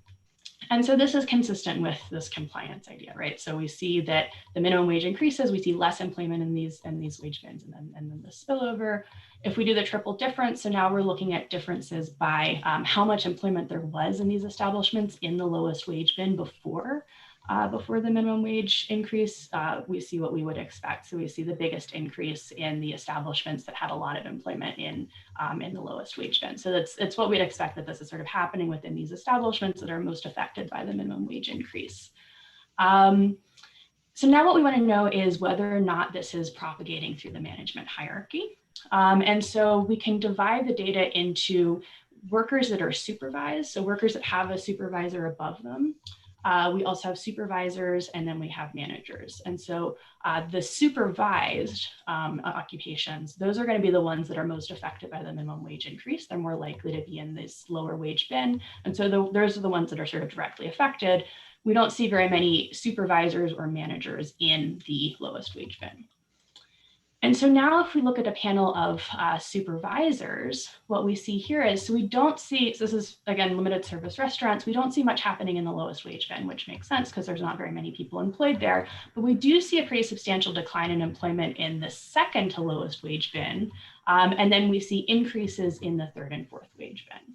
And so this is consistent with this compliance idea, right? So we see that the minimum wage increases, we see less employment in these wage bins, and then the spillover. If we do the triple difference, so now we're looking at differences by how much employment there was in these establishments in the lowest wage bin before the minimum wage increase, we see what we would expect. So we see the biggest increase in the establishments that had a lot of employment in the lowest wage bin. So it's what we'd expect, that this is sort of happening within these establishments that are most affected by the minimum wage increase. So now what we want to know is whether or not this is propagating through the management hierarchy. And so we can divide the data into workers that are supervised, so workers that have a supervisor above them. We also have supervisors, and then we have managers. And so the supervised occupations, those are going to be the ones that are most affected by the minimum wage increase. They're more likely to be in this lower wage bin. And so those are the ones that are sort of directly affected. We don't see very many supervisors or managers in the lowest wage bin. And so now if we look at a panel of supervisors, what we see here is, so we don't see, so this is again, limited service restaurants, we don't see much happening in the lowest wage bin, which makes sense because there's not very many people employed there, but we do see a pretty substantial decline in employment in the second to lowest wage bin. And then we see increases in the third and fourth wage bin.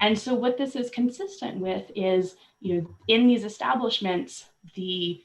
And so what this is consistent with is, in these establishments, the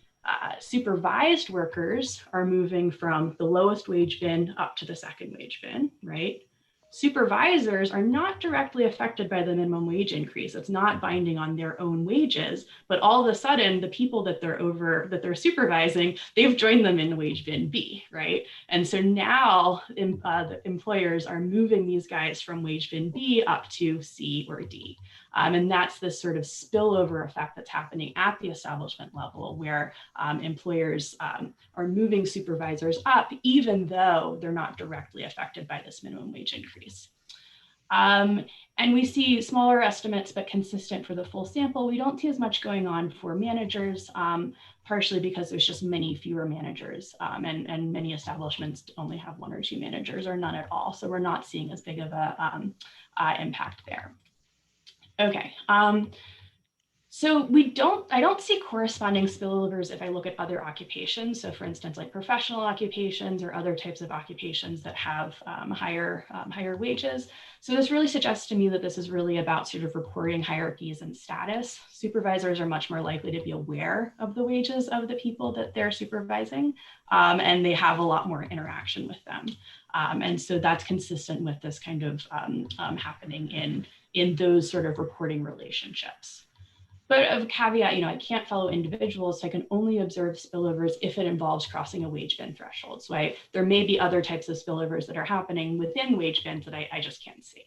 supervised workers are moving from the lowest wage bin up to the second wage bin, right? Supervisors are not directly affected by the minimum wage increase. It's not binding on their own wages, but all of a sudden the people that they're supervising, they've joined them in wage bin B, right? And so now the employers are moving these guys from wage bin B up to C or D. And that's this sort of spillover effect that's happening at the establishment level, where employers are moving supervisors up, even though they're not directly affected by this minimum wage increase. And we see smaller estimates, but consistent for the full sample. We don't see as much going on for managers, partially because there's just many fewer managers, and many establishments only have one or two managers or none at all. So we're not seeing as big of a impact there. Okay, so I don't see corresponding spillovers if I look at other occupations. So for instance, like professional occupations or other types of occupations that have higher wages. So this really suggests to me that this is really about sort of reporting hierarchies and status. Supervisors are much more likely to be aware of the wages of the people that they're supervising, and they have a lot more interaction with them. And so that's consistent with this kind of happening in those sort of reporting relationships. But a caveat, I can't follow individuals, so I can only observe spillovers if it involves crossing a wage bin threshold. So there may be other types of spillovers that are happening within wage bins that I just can't see.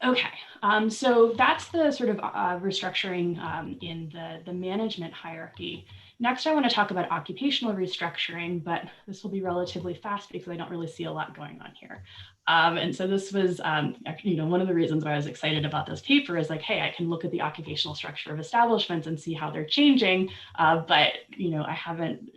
Okay, so that's the sort of restructuring in the management hierarchy. Next, I want to talk about occupational restructuring, but this will be relatively fast because I don't really see a lot going on here. And so this was, one of the reasons why I was excited about this paper is like, hey, I can look at the occupational structure of establishments and see how they're changing, but I haven't.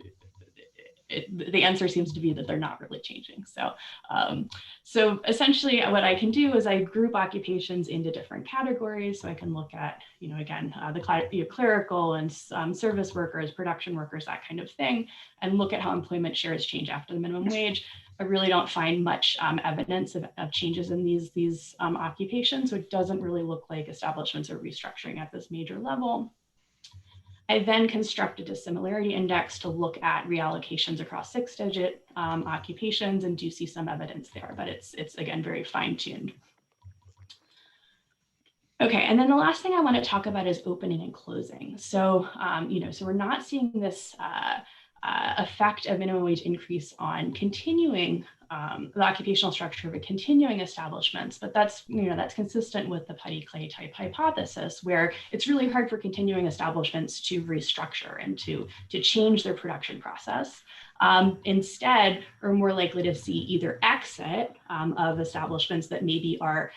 the answer seems to be that they're not really changing. So essentially what I can do is I group occupations into different categories. So I can look at, again, the clerical and service workers, production workers, that kind of thing, and look at how employment shares change after the minimum wage. I really don't find much evidence of changes in these occupations. So it doesn't really look like establishments are restructuring at this major level. I then constructed a similarity index to look at reallocations across 6-digit occupations, and do see some evidence there, but it's again, very fine-tuned. Okay, and then the last thing I want to talk about is opening and closing. So, so we're not seeing this effect of minimum wage increase on continuing the occupational structure of continuing establishments, but that's consistent with the putty clay type hypothesis, where it's really hard for continuing establishments to restructure and to change their production process. Instead, we're more likely to see either exit of establishments that maybe are,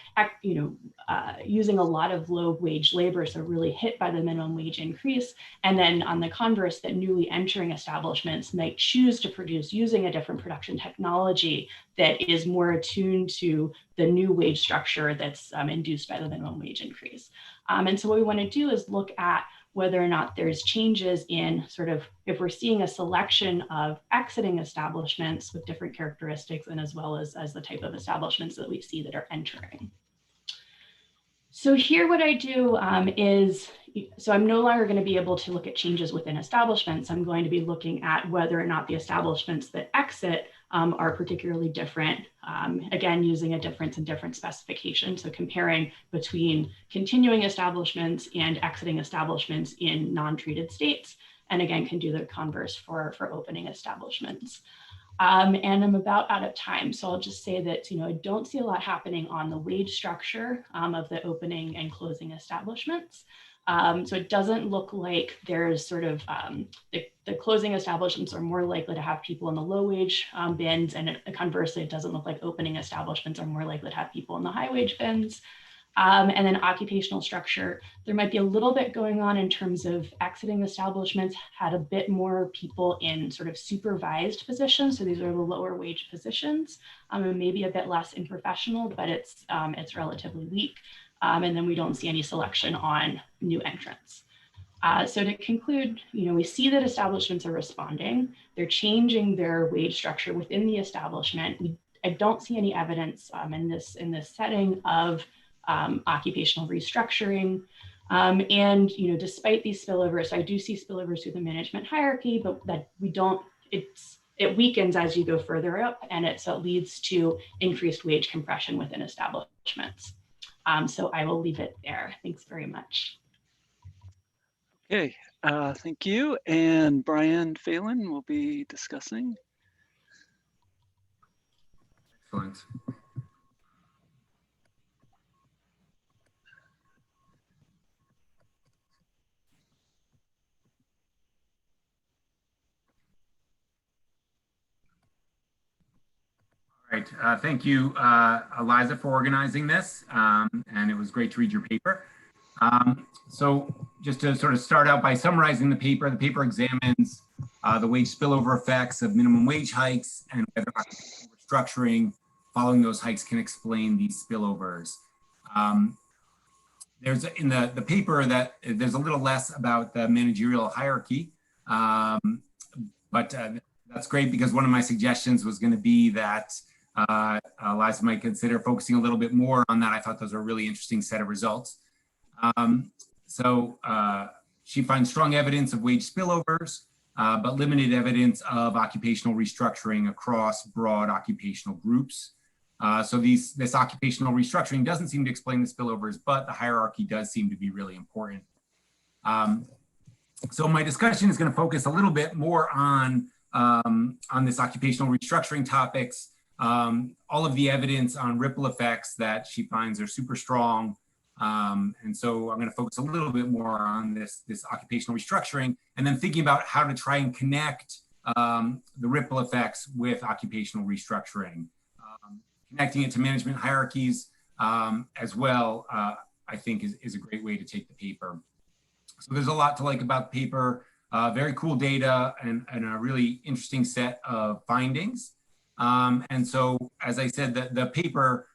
using a lot of low wage labor, so really hit by the minimum wage increase. And then on the converse, that newly entering establishments might choose to produce using a different production technology that is more attuned to the new wage structure that's induced by the minimum wage increase. And so what we want to do is look at whether or not there's changes in sort of, if we're seeing a selection of exiting establishments with different characteristics, and as well as the type of establishments that we see that are entering. So here what I do is, so I'm no longer going to be able to look at changes within establishments. I'm going to be looking at whether or not the establishments that exit are particularly different, again, using a difference in different specifications. So comparing between continuing establishments and exiting establishments in non-treated states, and again, can do the converse for opening establishments. And I'm about out of time, so I'll just say that I don't see a lot happening on the wage structure of the opening and closing establishments. So it doesn't look like there's sort of, the closing establishments are more likely to have people in the low wage bins, and conversely, it doesn't look like opening establishments are more likely to have people in the high wage bins. And then occupational structure, there might be a little bit going on in terms of exiting establishments, had a bit more people in sort of supervised positions. So these are the lower wage positions, and maybe a bit less in professional, but it's relatively weak. And then we don't see any selection on new entrants. So to conclude, we see that establishments are responding. They're changing their wage structure within the establishment. I don't see any evidence in this setting of occupational restructuring. And despite these spillovers, I do see spillovers through the management hierarchy, but that it weakens as you go further up, and so it leads to increased wage compression within establishments. So I will leave it there. Thanks very much. Okay, thank you. And Brian Phelan will be discussing. Excellent. All right, thank you, Eliza, for organizing this, and it was great to read your paper. So just to sort of start out by summarizing the paper examines the wage spillover effects of minimum wage hikes and whether restructuring following those hikes can explain these spillovers. There's in the paper that there's a little less about the managerial hierarchy, but that's great because one of my suggestions was going to be that Eliza might consider focusing a little bit more on that. I thought those were a really interesting set of results. She finds strong evidence of wage spillovers, but limited evidence of occupational restructuring across broad occupational groups. So this occupational restructuring doesn't seem to explain the spillovers, but the hierarchy does seem to be really important. So my discussion is going to focus a little bit more on this occupational restructuring topics. All of the evidence on ripple effects that she finds are super strong. And so I'm going to focus a little bit more on this occupational restructuring, and then thinking about how to try and connect the ripple effects with occupational restructuring. Connecting it to management hierarchies as well, I think is a great way to take the paper. So there's a lot to like about the paper. very cool data and a really interesting set of findings. And so, as I said, the paper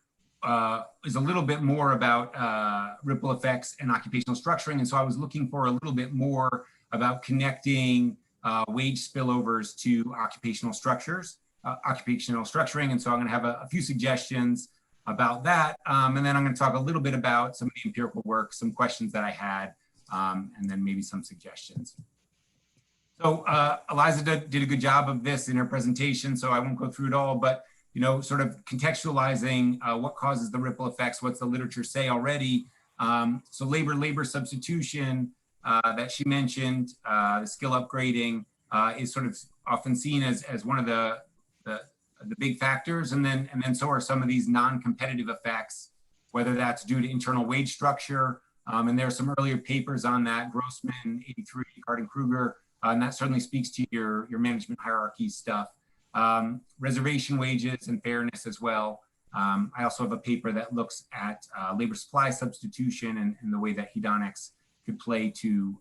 is a little bit more about ripple effects and occupational structuring. And so I was looking for a little bit more about connecting wage spillovers to occupational structures, occupational structuring. And so I'm going to have a few suggestions about that. And then I'm going to talk a little bit about some of the empirical work, some questions that I had, and then maybe some suggestions. So Eliza did a good job of this in her presentation, so I won't go through it all, but sort of contextualizing what causes the ripple effects, what's the literature say already. So labor substitution that she mentioned, the skill upgrading is sort of often seen as one of the big factors, and then so are some of these non-competitive effects, whether that's due to internal wage structure, and there are some earlier papers on that, Grossman, 83, Harding-Kruger, and that certainly speaks to your management hierarchy stuff. Reservation wages and fairness as well. I also have a paper that looks at labor supply substitution and the way that hedonics could play to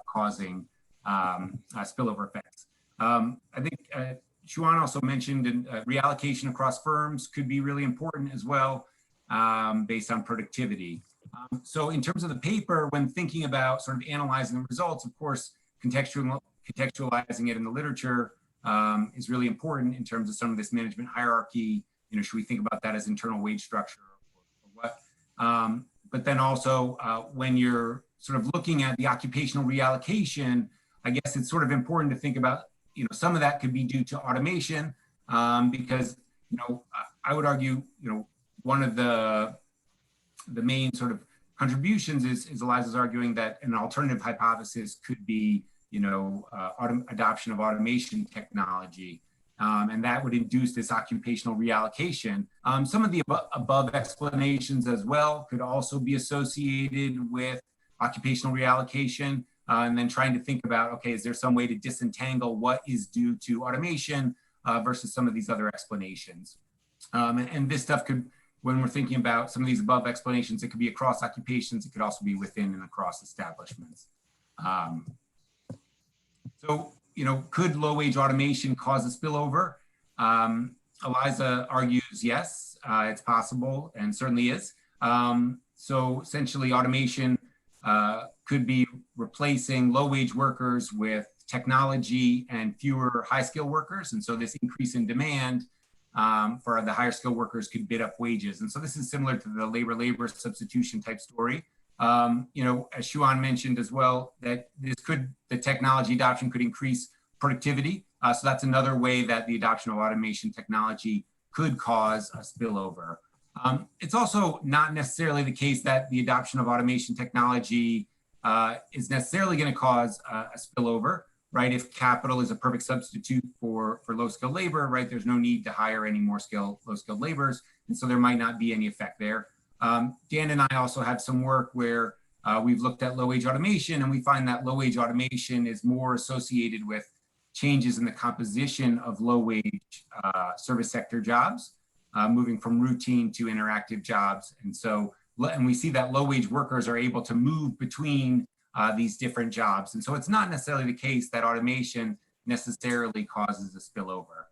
causing spillover effects. I think Xuan also mentioned reallocation across firms could be really important as well, based on productivity. So in terms of the paper, when thinking about sort of analyzing the results, of course, contextualizing it in the literature is really important in terms of some of this management hierarchy. Should we think about that as internal wage structure or what? But then also when you're sort of looking at the occupational reallocation, I guess it's sort of important to think about, some of that could be due to automation, because, I would argue, one of the main sort of contributions is Eliza's arguing that an alternative hypothesis could be, adoption of automation technology, and that would induce this occupational reallocation. Some of the above explanations as well could also be associated with occupational reallocation, and then trying to think about, okay, is there some way to disentangle what is due to automation versus some of these other explanations? And this stuff could, when we're thinking about some of these above explanations, it could be across occupations, it could also be within and across establishments. So, could low wage automation cause a spillover? Eliza argues yes, it's possible and certainly is. So essentially automation could be replacing low wage workers with technology and fewer high skill workers. And so this increase in demand for the higher skill workers could bid up wages. And so this is similar to the labor substitution type story. As Xuan mentioned as well, that the technology adoption could increase productivity. So that's another way that the adoption of automation technology could cause a spillover. It's also not necessarily the case that the adoption of automation technology is necessarily going to cause a spillover, right? If capital is a perfect substitute for low-skilled labor, right, there's no need to hire any more low-skilled laborers, and so there might not be any effect there. Dan and I also have some work where we've looked at low-wage automation, and we find that low-wage automation is more associated with changes in the composition of low-wage service sector jobs, moving from routine to interactive jobs. And so, and we see that low-wage workers are able to move between these different jobs. And so it's not necessarily the case that automation necessarily causes a spillover.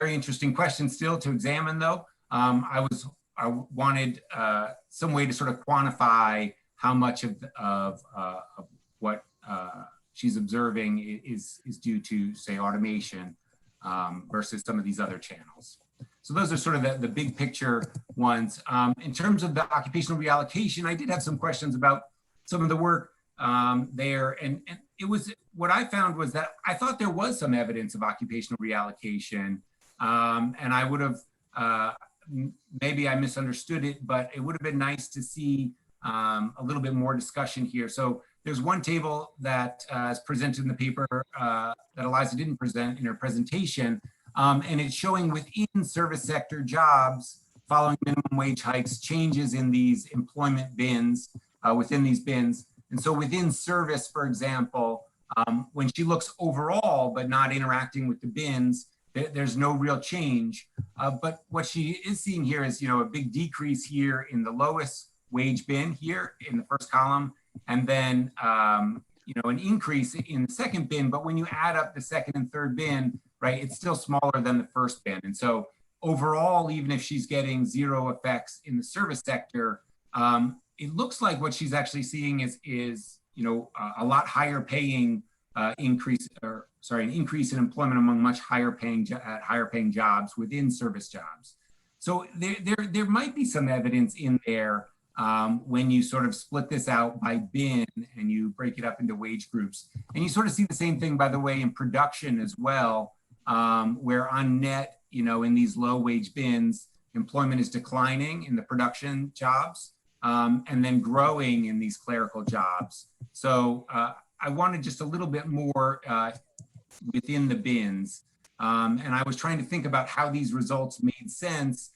Very interesting question still to examine though. I wanted some way to sort of quantify how much of what she's observing is due to, say, automation versus some of these other channels. So those are sort of the big picture ones. In terms of the occupational reallocation, I did have some questions about some of the work there. And it was, what I found was that I thought there was some evidence of occupational reallocation. And I would have, maybe I misunderstood it, but it would have been nice to see a little bit more discussion here. So there's one table that is presented in the paper that Eliza didn't present in her presentation. And it's showing within service sector jobs following minimum wage hikes, changes in these employment bins, within these bins. And so within service, for example, when she looks overall, but not interacting with the bins, there's no real change. But what she is seeing here is, a big decrease here in the lowest wage bin here in the first column. And then an increase in the second bin, but when you add up the second and third bin, right, it's still smaller than the first bin. And so overall, even if she's getting 0 effects in the service sector, it looks like what she's actually seeing is a lot higher paying an increase in employment among much higher paying jobs within service jobs. So there might be some evidence in there when you sort of split this out by bin and you break it up into wage groups. And you sort of see the same thing, by the way, in production as well, where on net, in these low wage bins, employment is declining in the production jobs and then growing in these clerical jobs. So I wanted just a little bit more within the bins. And I was trying to think about how these results made sense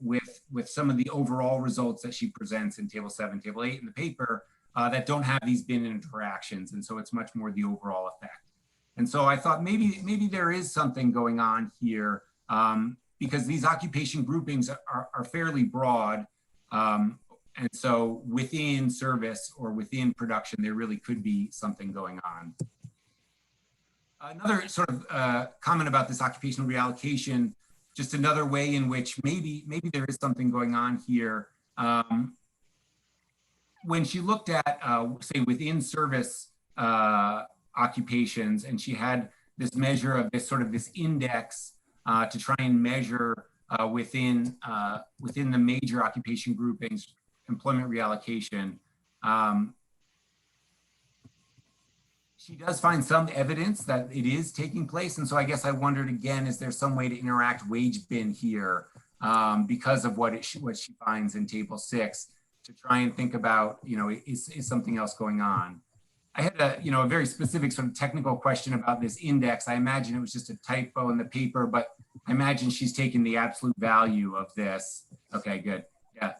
with some of the overall results that she presents in table 7, table 8 in the paper that don't have these bin interactions. And so it's much more the overall effect. And so I thought maybe there is something going on here because these occupation groupings are fairly broad. And so within service or within production, there really could be something going on. Another sort of comment about this occupational reallocation, just another way in which maybe there is something going on here. When she looked at, say, within service occupations, and she had this measure of this index to try and measure within the major occupation groupings, employment reallocation. She does find some evidence that it is taking place. And so I guess I wondered again, is there some way to interact wage bin here because of what she finds in table 6 to try and think about, is something else going on? I had a very specific sort of technical question about this index. I imagine it was just a typo in the paper, but I imagine she's taken the absolute value of this. Okay, good. Yeah.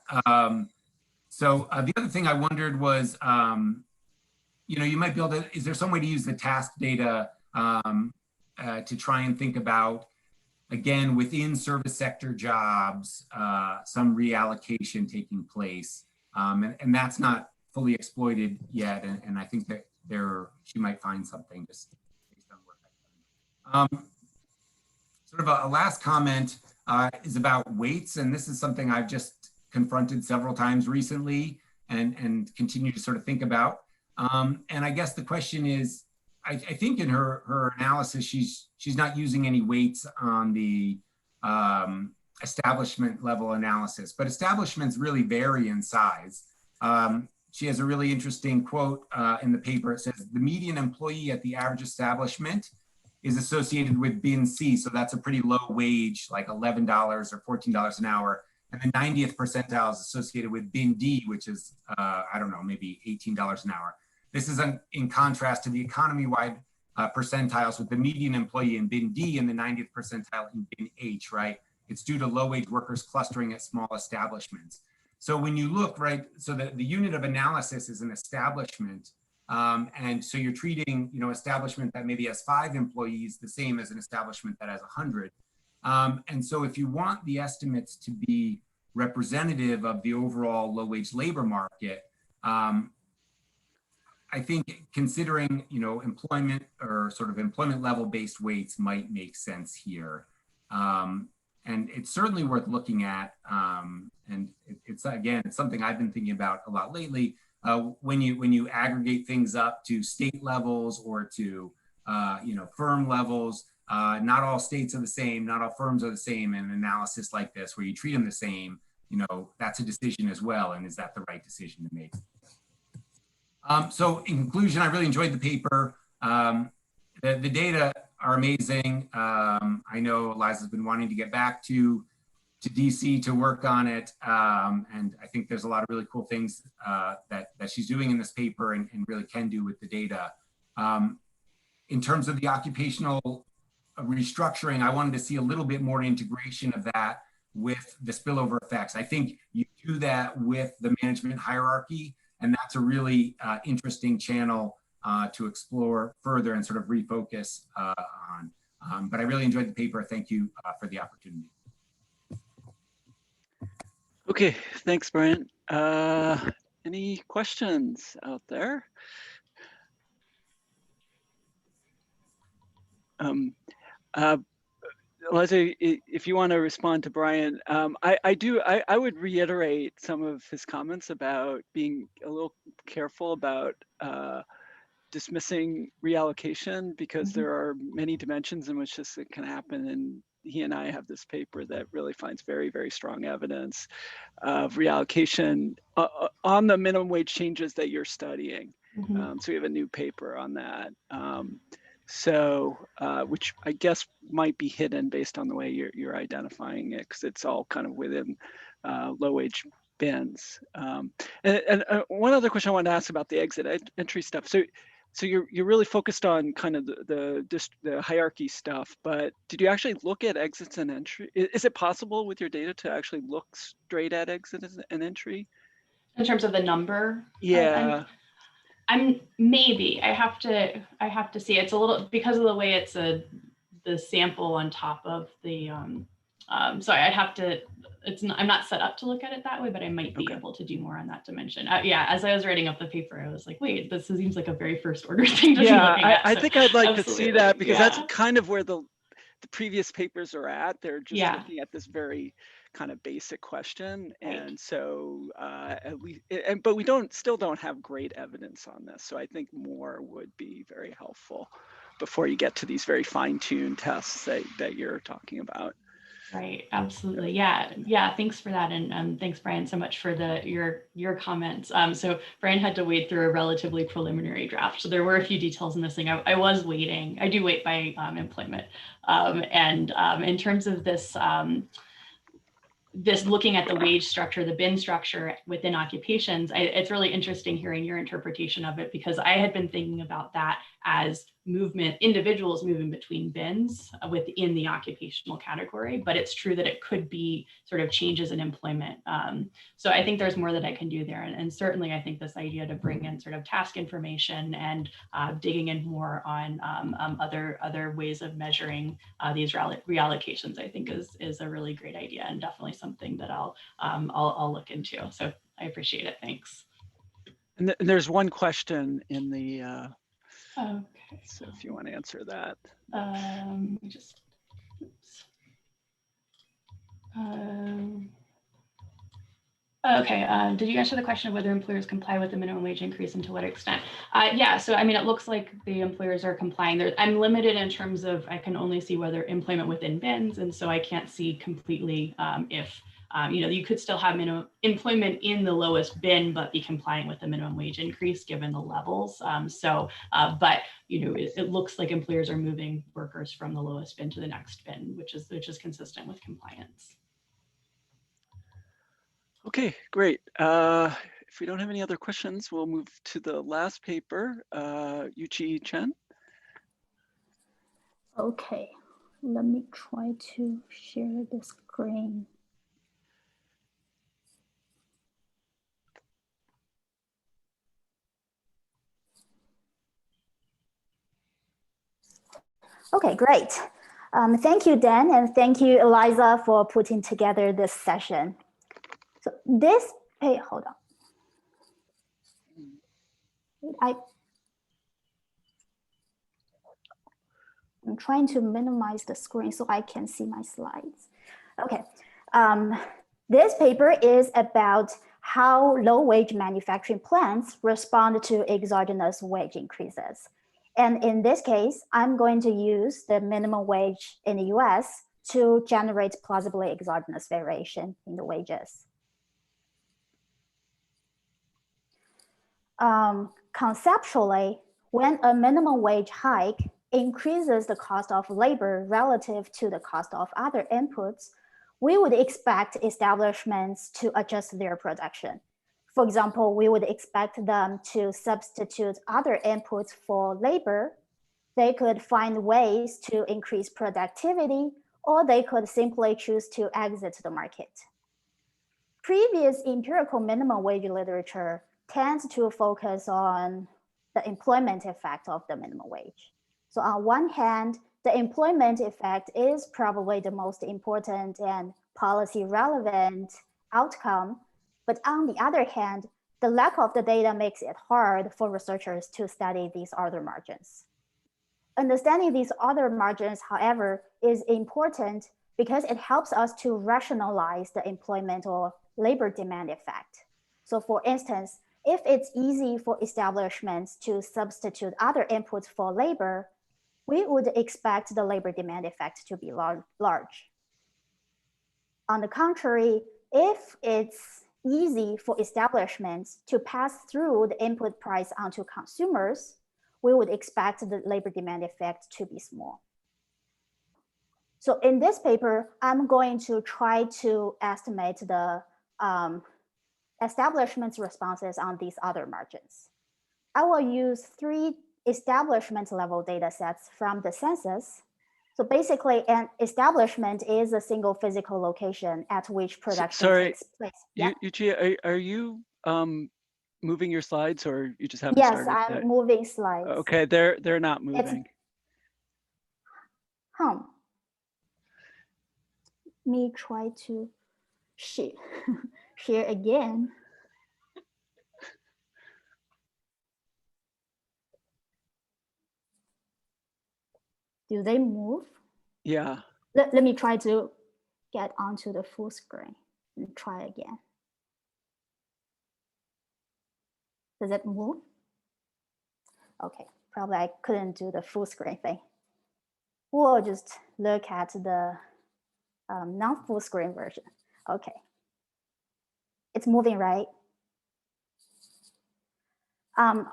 So the other thing I wondered was, you might be able to, is there some way to use the task data to try and think about, again, within service sector jobs, some reallocation taking place. And that's not fully exploited yet. And I think that she might find something just based on work I've done. Sort of a last comment is about weights. And this is something I've just confronted several times recently and continue to sort of think about. And I guess the question is, I think in her analysis, she's not using any weights on the establishment level analysis, but establishments really vary in size. She has a really interesting quote in the paper. It says, the median employee at the average establishment is associated with bin C. So that's a pretty low wage, like $11 or $14 an hour. And the 90th percentile is associated with bin D, which is, I don't know, maybe $18 an hour. This is in contrast to the economy-wide percentiles with the median employee in bin D and the 90th percentile in bin H, right? It's due to low-wage workers clustering at small establishments. So when you look, right, so the unit of analysis is an establishment. And so you're treating, establishment that maybe has 5 employees the same as an establishment that has 100. And so if you want the estimates to be representative of the overall low-wage labor market, I think considering, employment or sort of employment level-based weights might make sense here. And it's certainly worth looking at. And it's something I've been thinking about a lot lately. When you aggregate things up to state levels or to firm levels, not all states are the same, not all firms are the same. In an analysis like this, where you treat them the same, that's a decision as well. And is that the right decision to make? So in conclusion, I really enjoyed the paper. The data are amazing. I know Eliza's been wanting to get back to DC to work on it. And I think there's a lot of really cool things that she's doing in this paper and really can do with the data. In terms of the occupational restructuring, I wanted to see a little bit more integration of that with the spillover effects. I think you do that with the management hierarchy, and that's a really interesting channel to explore further and sort of refocus on. But I really enjoyed the paper. Thank you for the opportunity. Okay, thanks, Brian. Any questions out there? Eliza, if you want to respond to Brian, I would reiterate some of his comments about being a little careful about dismissing reallocation, because there are many dimensions in which this can happen. And he and I have this paper that really finds very, very strong evidence of reallocation on the minimum wage changes that you're studying. So we have a new paper on that. Which I guess might be hidden based on the way you're identifying it, because it's all kind of within low wage bins. And one other question I wanted to ask about the exit entry stuff. So you're really focused on kind of the hierarchy stuff, but did you actually look at exits and entry? Is it possible with your data to actually look straight at exit and entry? In terms of the number? Yeah. I'm maybe I have to see. It's a little, because of the way it's the sample on top of the sorry, I'd have to, I'm not set up to look at it that way, but I might be able to do more on that dimension. Yeah, as I was writing up the paper, I was like, wait, this seems like a very first order thing to be looking at. I think I'd like to see that, because that's kind of where the previous papers are at. They're just looking at this very kind of basic question. And so at least, but we still don't have great evidence on this. So I think more would be very helpful before you get to these very fine-tuned tests that you're talking about. Right, absolutely. Yeah, thanks for that. And thanks, Brian, so much for your comments. So Brian had to wade through a relatively preliminary draft. So there were a few details missing. I was waiting. I do wait by employment. In terms of this, this looking at the wage structure, the bin structure within occupations, it's really interesting hearing your interpretation of it, because I had been thinking about that as movement, individuals moving between bins within the occupational category, but it's true that it could be sort of changes in employment. So I think there's more that I can do there. And certainly I think this idea to bring in sort of task information and digging in more on other ways of measuring these reallocations, I think is a really great idea, and definitely something that I'll look into. So I appreciate it. Thanks. And there's one question in the okay. So if you want to answer that. Just, oops. Okay, did you answer the question of whether employers comply with the minimum wage increase and to what extent? Yeah, so I mean, it looks like the employers are complying. I'm limited in terms of, I can only see whether employment within bins, and so I can't see completely if, you could still have minimum employment in the lowest bin, but be complying with the minimum wage increase given the levels. But it looks like employers are moving workers from the lowest bin to the next bin, which is consistent with compliance. Okay, great. If we don't have any other questions, we'll move to the last paper, Yuci Chen. Okay, let me try to share the screen. Okay, great. Thank you, Dan, and thank you, Eliza, for putting together this session. So this, hey, hold on. I'm trying to minimize the screen so I can see my slides. Okay, this paper is about how low-wage manufacturing plants respond to exogenous wage increases. And in this case, I'm going to use the minimum wage in the US to generate plausibly exogenous variation in the wages. Conceptually, when a minimum wage hike increases the cost of labor relative to the cost of other inputs, we would expect establishments to adjust their production. For example, we would expect them to substitute other inputs for labor. They could find ways to increase productivity, or they could simply choose to exit the market. Previous empirical minimum wage literature tends to focus on the employment effect of the minimum wage. So on one hand, the employment effect is probably the most important and policy relevant outcome. But on the other hand, the lack of the data makes it hard for researchers to study these other margins. Understanding these other margins, however, is important because it helps us to rationalize the employment or labor demand effect. So for instance, if it's easy for establishments to substitute other inputs for labor, we would expect the labor demand effect to be large. On the contrary, if it's easy for establishments to pass through the input price onto consumers, we would expect the labor demand effect to be small. So in this paper, I'm going to try to estimate the establishment's responses on these other margins. I will use 3 establishment level data sets from the census. So basically, an establishment is a single physical location at which production takes place. Yeah. Yuci, are you moving your slides, or you just haven't yes, started? Yes, I'm moving slides. Okay, they're not moving. Let me try to share again. Do they move? Yeah. Let me try to get onto the full screen and try again. Does it move? Okay, probably I couldn't do the full screen thing. We'll just look at the non-full screen version. Okay. It's moving, right?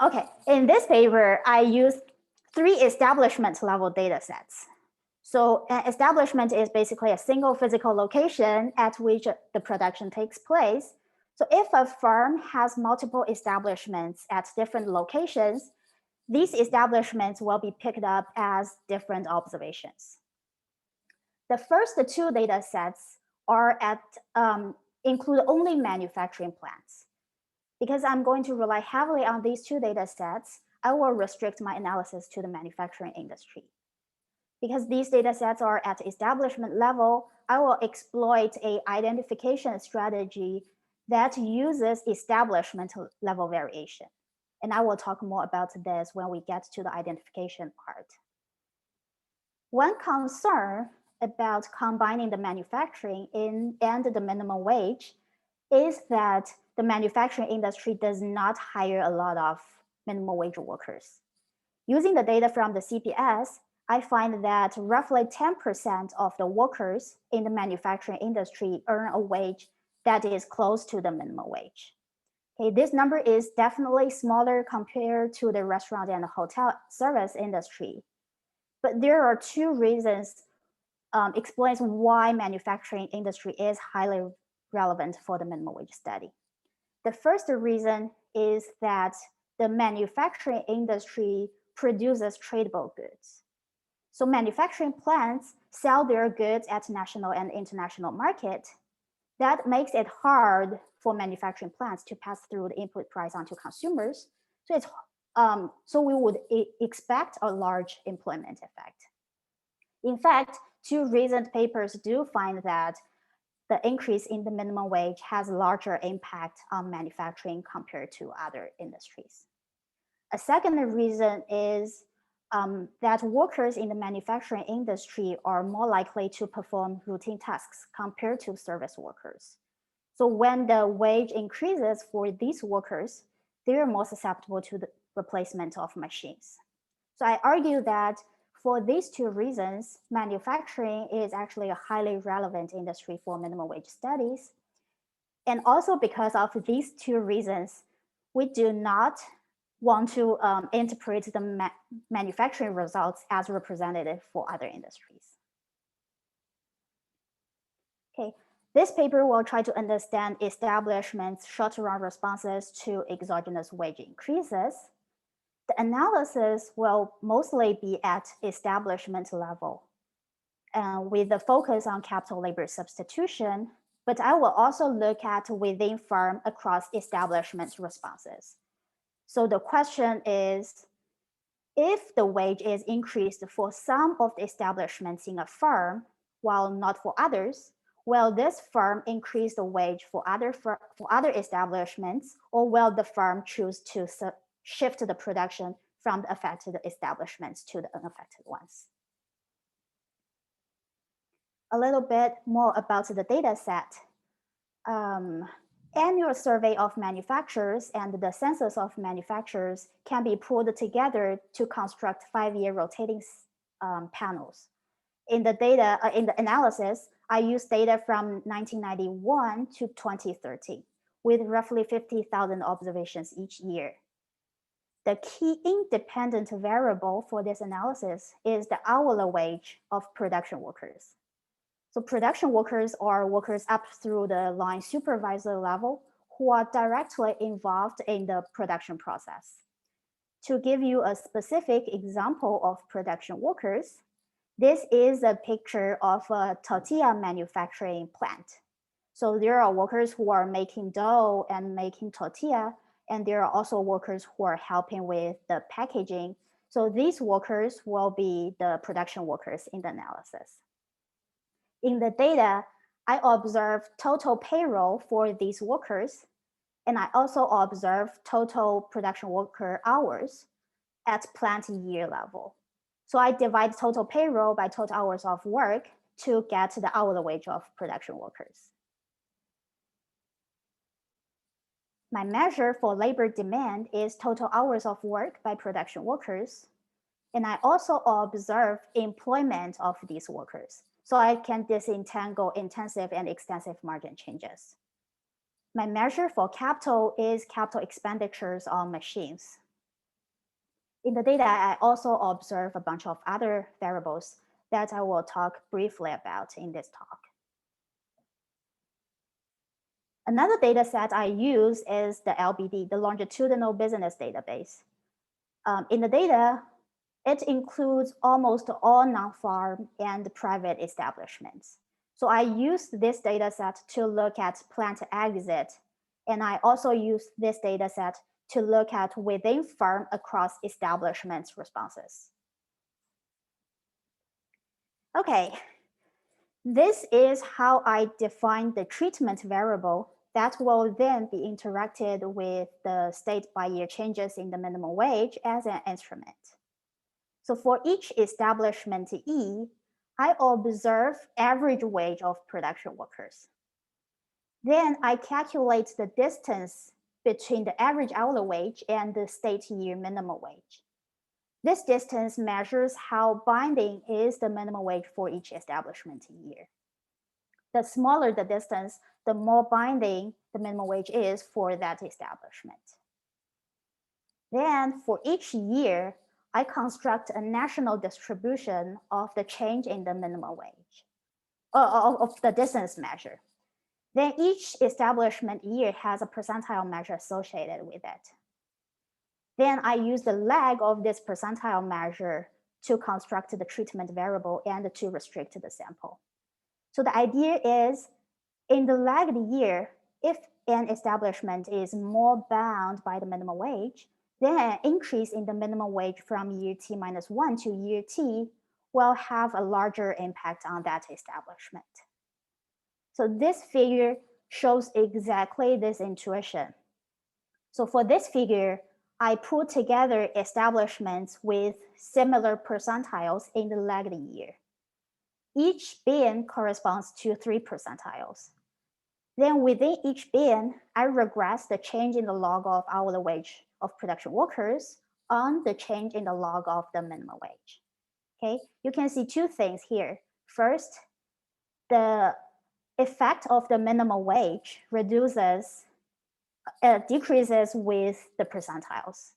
Okay, in this paper, I used 3 establishment level data sets. So an establishment is basically a single physical location at which the production takes place. So if a firm has multiple establishments at different locations, these establishments will be picked up as different observations. The first 2 data sets are include only manufacturing plants. Because I'm going to rely heavily on these 2 data sets, I will restrict my analysis to the manufacturing industry. Because these data sets are at establishment level, I will exploit an identification strategy that uses establishment level variation. And I will talk more about this when we get to the identification part. One concern about combining the manufacturing and the minimum wage is that the manufacturing industry does not hire a lot of minimum wage workers. Using the data from the CPS, I find that roughly 10% of the workers in the manufacturing industry earn a wage that is close to the minimum wage. Okay, this number is definitely smaller compared to the restaurant and hotel service industry. But there are 2 reasons explains why manufacturing industry is highly relevant for the minimum wage study. The first reason is that the manufacturing industry produces tradable goods. So manufacturing plants sell their goods at national and international market. That makes it hard for manufacturing plants to pass through the input price onto consumers. So it's so we would expect a large employment effect. In fact, 2 recent papers do find that the increase in the minimum wage has a larger impact on manufacturing compared to other industries. A second reason is that workers in the manufacturing industry are more likely to perform routine tasks compared to service workers. So when the wage increases for these workers, they are more susceptible to the replacement of machines. So I argue that for these 2 reasons, manufacturing is actually a highly relevant industry for minimum wage studies. And also because of these 2 reasons, we do not want to interpret the manufacturing results as representative for other industries. Okay, this paper will try to understand establishments' short-run responses to exogenous wage increases. The analysis will mostly be at establishment level, with the focus on capital labor substitution, but I will also look at within firm across establishment responses. So the question is, if the wage is increased for some of the establishments in a firm, while not for others, will this firm increase the wage for other establishments, or will the firm choose to shift the production from the affected establishments to the unaffected ones. A little bit more about the data set. Annual survey of manufacturers and the census of manufacturers can be pulled together to construct 5-year rotating panels. In the data, in the analysis, I used data from 1991 to 2013 with roughly 50,000 observations each year. The key independent variable for this analysis is the hourly wage of production workers. So production workers are workers up through the line supervisor level who are directly involved in the production process. To give you a specific example of production workers, this is a picture of a tortilla manufacturing plant. So there are workers who are making dough and making tortilla, and there are also workers who are helping with the packaging. So these workers will be the production workers in the analysis. In the data, I observed total payroll for these workers, and I also observed total production worker hours at plant year level. So I divide total payroll by total hours of work to get the hourly wage of production workers. My measure for labor demand is total hours of work by production workers. And I also observe employment of these workers, so I can disentangle intensive and extensive margin changes. My measure for capital is capital expenditures on machines. In the data, I also observe a bunch of other variables that I will talk briefly about in this talk. Another data set I use is the LBD, the Longitudinal Business Database. In the data, it includes almost all non-farm and private establishments. So I used this data set to look at plant exit, and I also used this data set to look at within firm across establishments responses. Okay, this is how I define the treatment variable that will then be interacted with the state by year changes in the minimum wage as an instrument. So for each establishment E, I observe average wage of production workers. Then I calculate the distance between the average hourly wage and the state year minimum wage. This distance measures how binding is the minimum wage for each establishment year. The smaller the distance, the more binding the minimum wage is for that establishment. Then for each year, I construct a national distribution of the change in the minimum wage, of the distance measure. Then each establishment year has a percentile measure associated with it. Then I use the lag of this percentile measure to construct the treatment variable and to restrict the sample. So the idea is, in the lagged year, if an establishment is more bound by the minimum wage, then an increase in the minimum wage from year T minus 1 to year T will have a larger impact on that establishment. So this figure shows exactly this intuition. So for this figure, I put together establishments with similar percentiles in the lagged year. Each bin corresponds to 3 percentiles. Then within each bin, I regress the change in the log of hourly wage of production workers on the change in the log of the minimum wage. Okay, you can see two things here. First, the effect of the minimum wage decreases with the percentiles.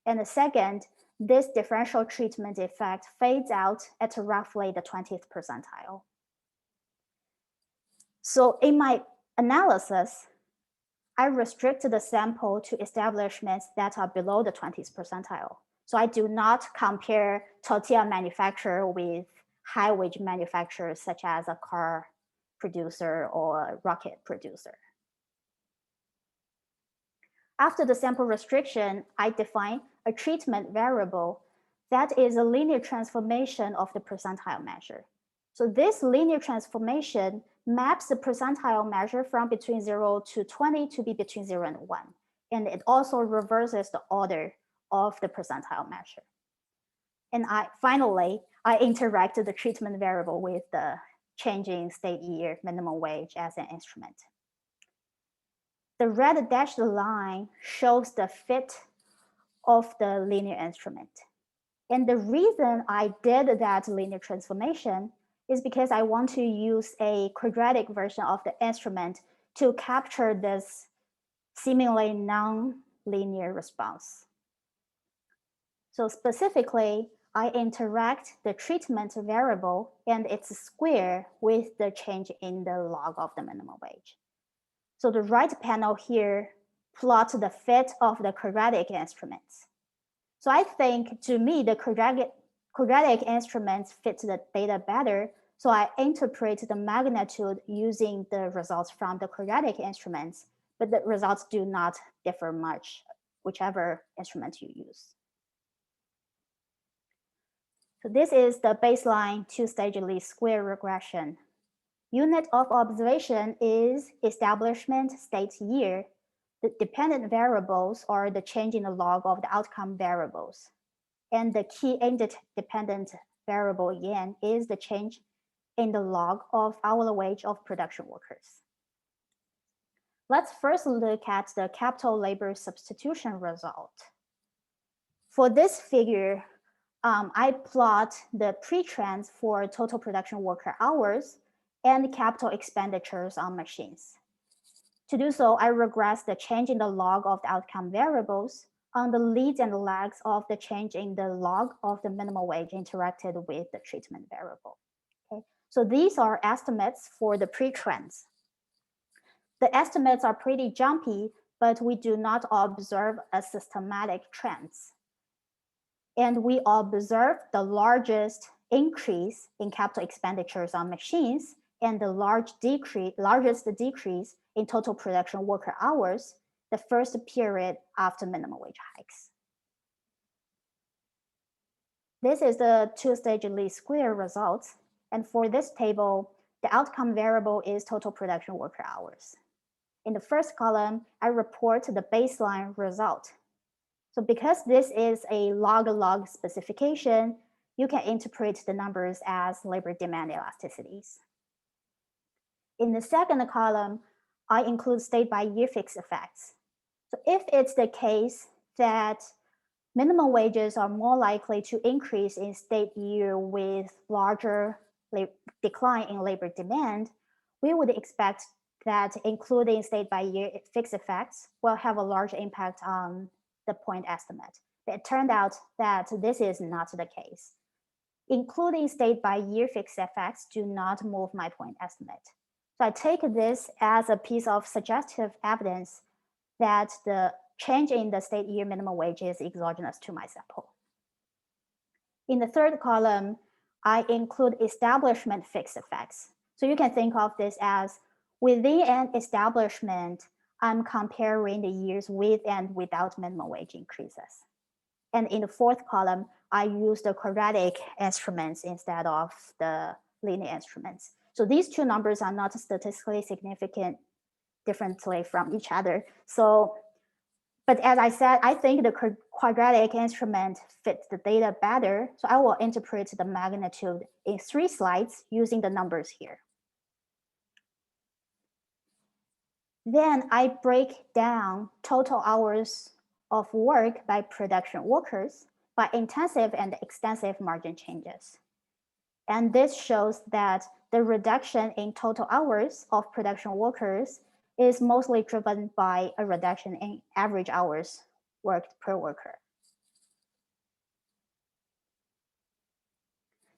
And the second, this differential treatment effect fades out at roughly the 20th percentile. So in my analysis, I restrict the sample to establishments that are below the 20th percentile. So I do not compare tortilla manufacturer with high wage manufacturers such as a car producer or rocket producer. After the sample restriction, I define a treatment variable that is a linear transformation of the percentile measure. So this linear transformation maps the percentile measure from between 0 to 20 to be between 0 and 1. And it also reverses the order of the percentile measure. And finally, I interacted the treatment variable with the changing state year minimum wage as an instrument. The red dashed line shows the fit of the linear instrument. And the reason I did that linear transformation is because I want to use a quadratic version of the instrument to capture this seemingly non-linear response. So specifically, I interact the treatment variable and its square with the change in the log of the minimum wage. So the right panel here plots the fit of the quadratic instruments. So I think, to me, the quadratic instruments fit the data better. So I interpret the magnitude using the results from the quadratic instruments, but the results do not differ much, whichever instrument you use. So this is the baseline two-stage least square regression. Unit of observation is establishment state year. The dependent variables are the change in the log of the outcome variables. And the key independent variable, again, is the change in the log of hourly wage of production workers. Let's first look at the capital labor substitution result. For this figure, I plot the pre-trends for total production worker hours and capital expenditures on machines. To do so, I regress the change in the log of the outcome variables on the leads and lags of the change in the log of the minimum wage interacted with the treatment variable. Okay, so these are estimates for the pre-trends. The estimates are pretty jumpy, but we do not observe a systematic trends. And we observe the largest increase in capital expenditures on machines and the largest decrease in total production worker hours the first period after minimum wage hikes. This is the two-stage least square results. And for this table, the outcome variable is total production worker hours. In the first column, I report the baseline result. So because this is a log-log specification, you can interpret the numbers as labor demand elasticities. In the second column, I include state by year fixed effects. So if it's the case that minimum wages are more likely to increase in state year with larger decline in labor demand, we would expect that including state by year fixed effects will have a large impact on the point estimate. But it turned out that this is not the case. Including state by year fixed effects do not move my point estimate. So I take this as a piece of suggestive evidence that the change in the state year minimum wage is exogenous to my sample. In the third column, I include establishment fixed effects. So you can think of this as within an establishment, I'm comparing the years with and without minimum wage increases. And in the fourth column, I use the quadratic instruments instead of the linear instruments. So these two numbers are not statistically significant differently from each other. So, but as I said, I think the quadratic instrument fits the data better. So I will interpret the magnitude in 3 slides using the numbers here. Then I break down total hours of work by production workers by intensive and extensive margin changes. And this shows that the reduction in total hours of production workers is mostly driven by a reduction in average hours worked per worker.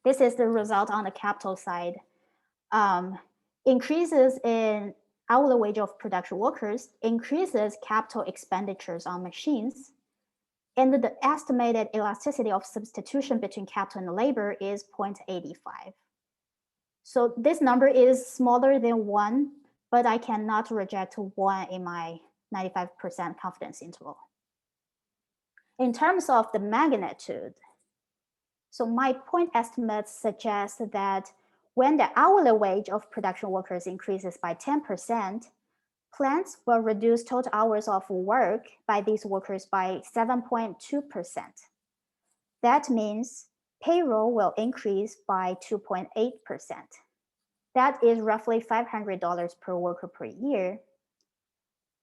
This is the result on the capital side. Increases in hourly wage of production workers increases capital expenditures on machines. And the estimated elasticity of substitution between capital and labor is 0.85. So this number is smaller than 1, but I cannot reject 1 in my 95% confidence interval. In terms of the magnitude, so my point estimates suggest that when the hourly wage of production workers increases by 10%, plants will reduce total hours of work by these workers by 7.2%. That means payroll will increase by 2.8%. That is roughly $500 per worker per year.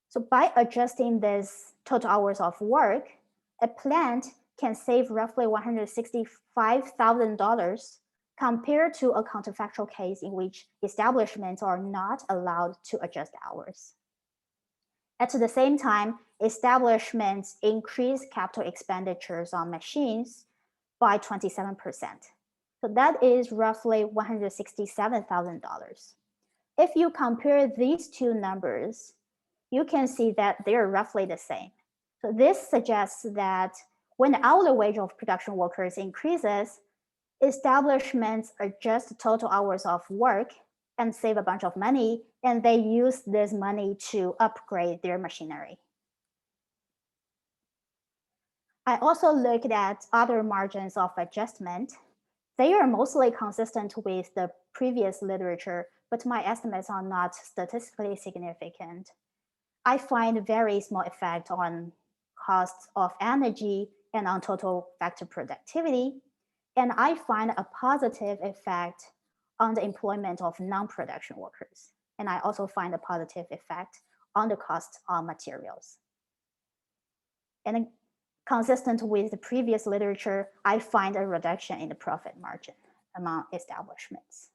So by adjusting this total hours of work, a plant can save roughly $165,000 compared to a counterfactual case in which establishments are not allowed to adjust hours. At the same time, establishments increase capital expenditures on machines by 27%. So that is roughly $167,000. If you compare these two numbers, you can see that they're roughly the same. So this suggests that when the hourly wage of production workers increases, establishments adjust total hours of work and save a bunch of money, and they use this money to upgrade their machinery. I also looked at other margins of adjustment. They are mostly consistent with the previous literature, but my estimates are not statistically significant. I find very small effect on costs of energy and on total factor productivity. And I find a positive effect on the employment of non-production workers. And I also find a positive effect on the cost of materials. And consistent with the previous literature, I find a reduction in the profit margin among establishments.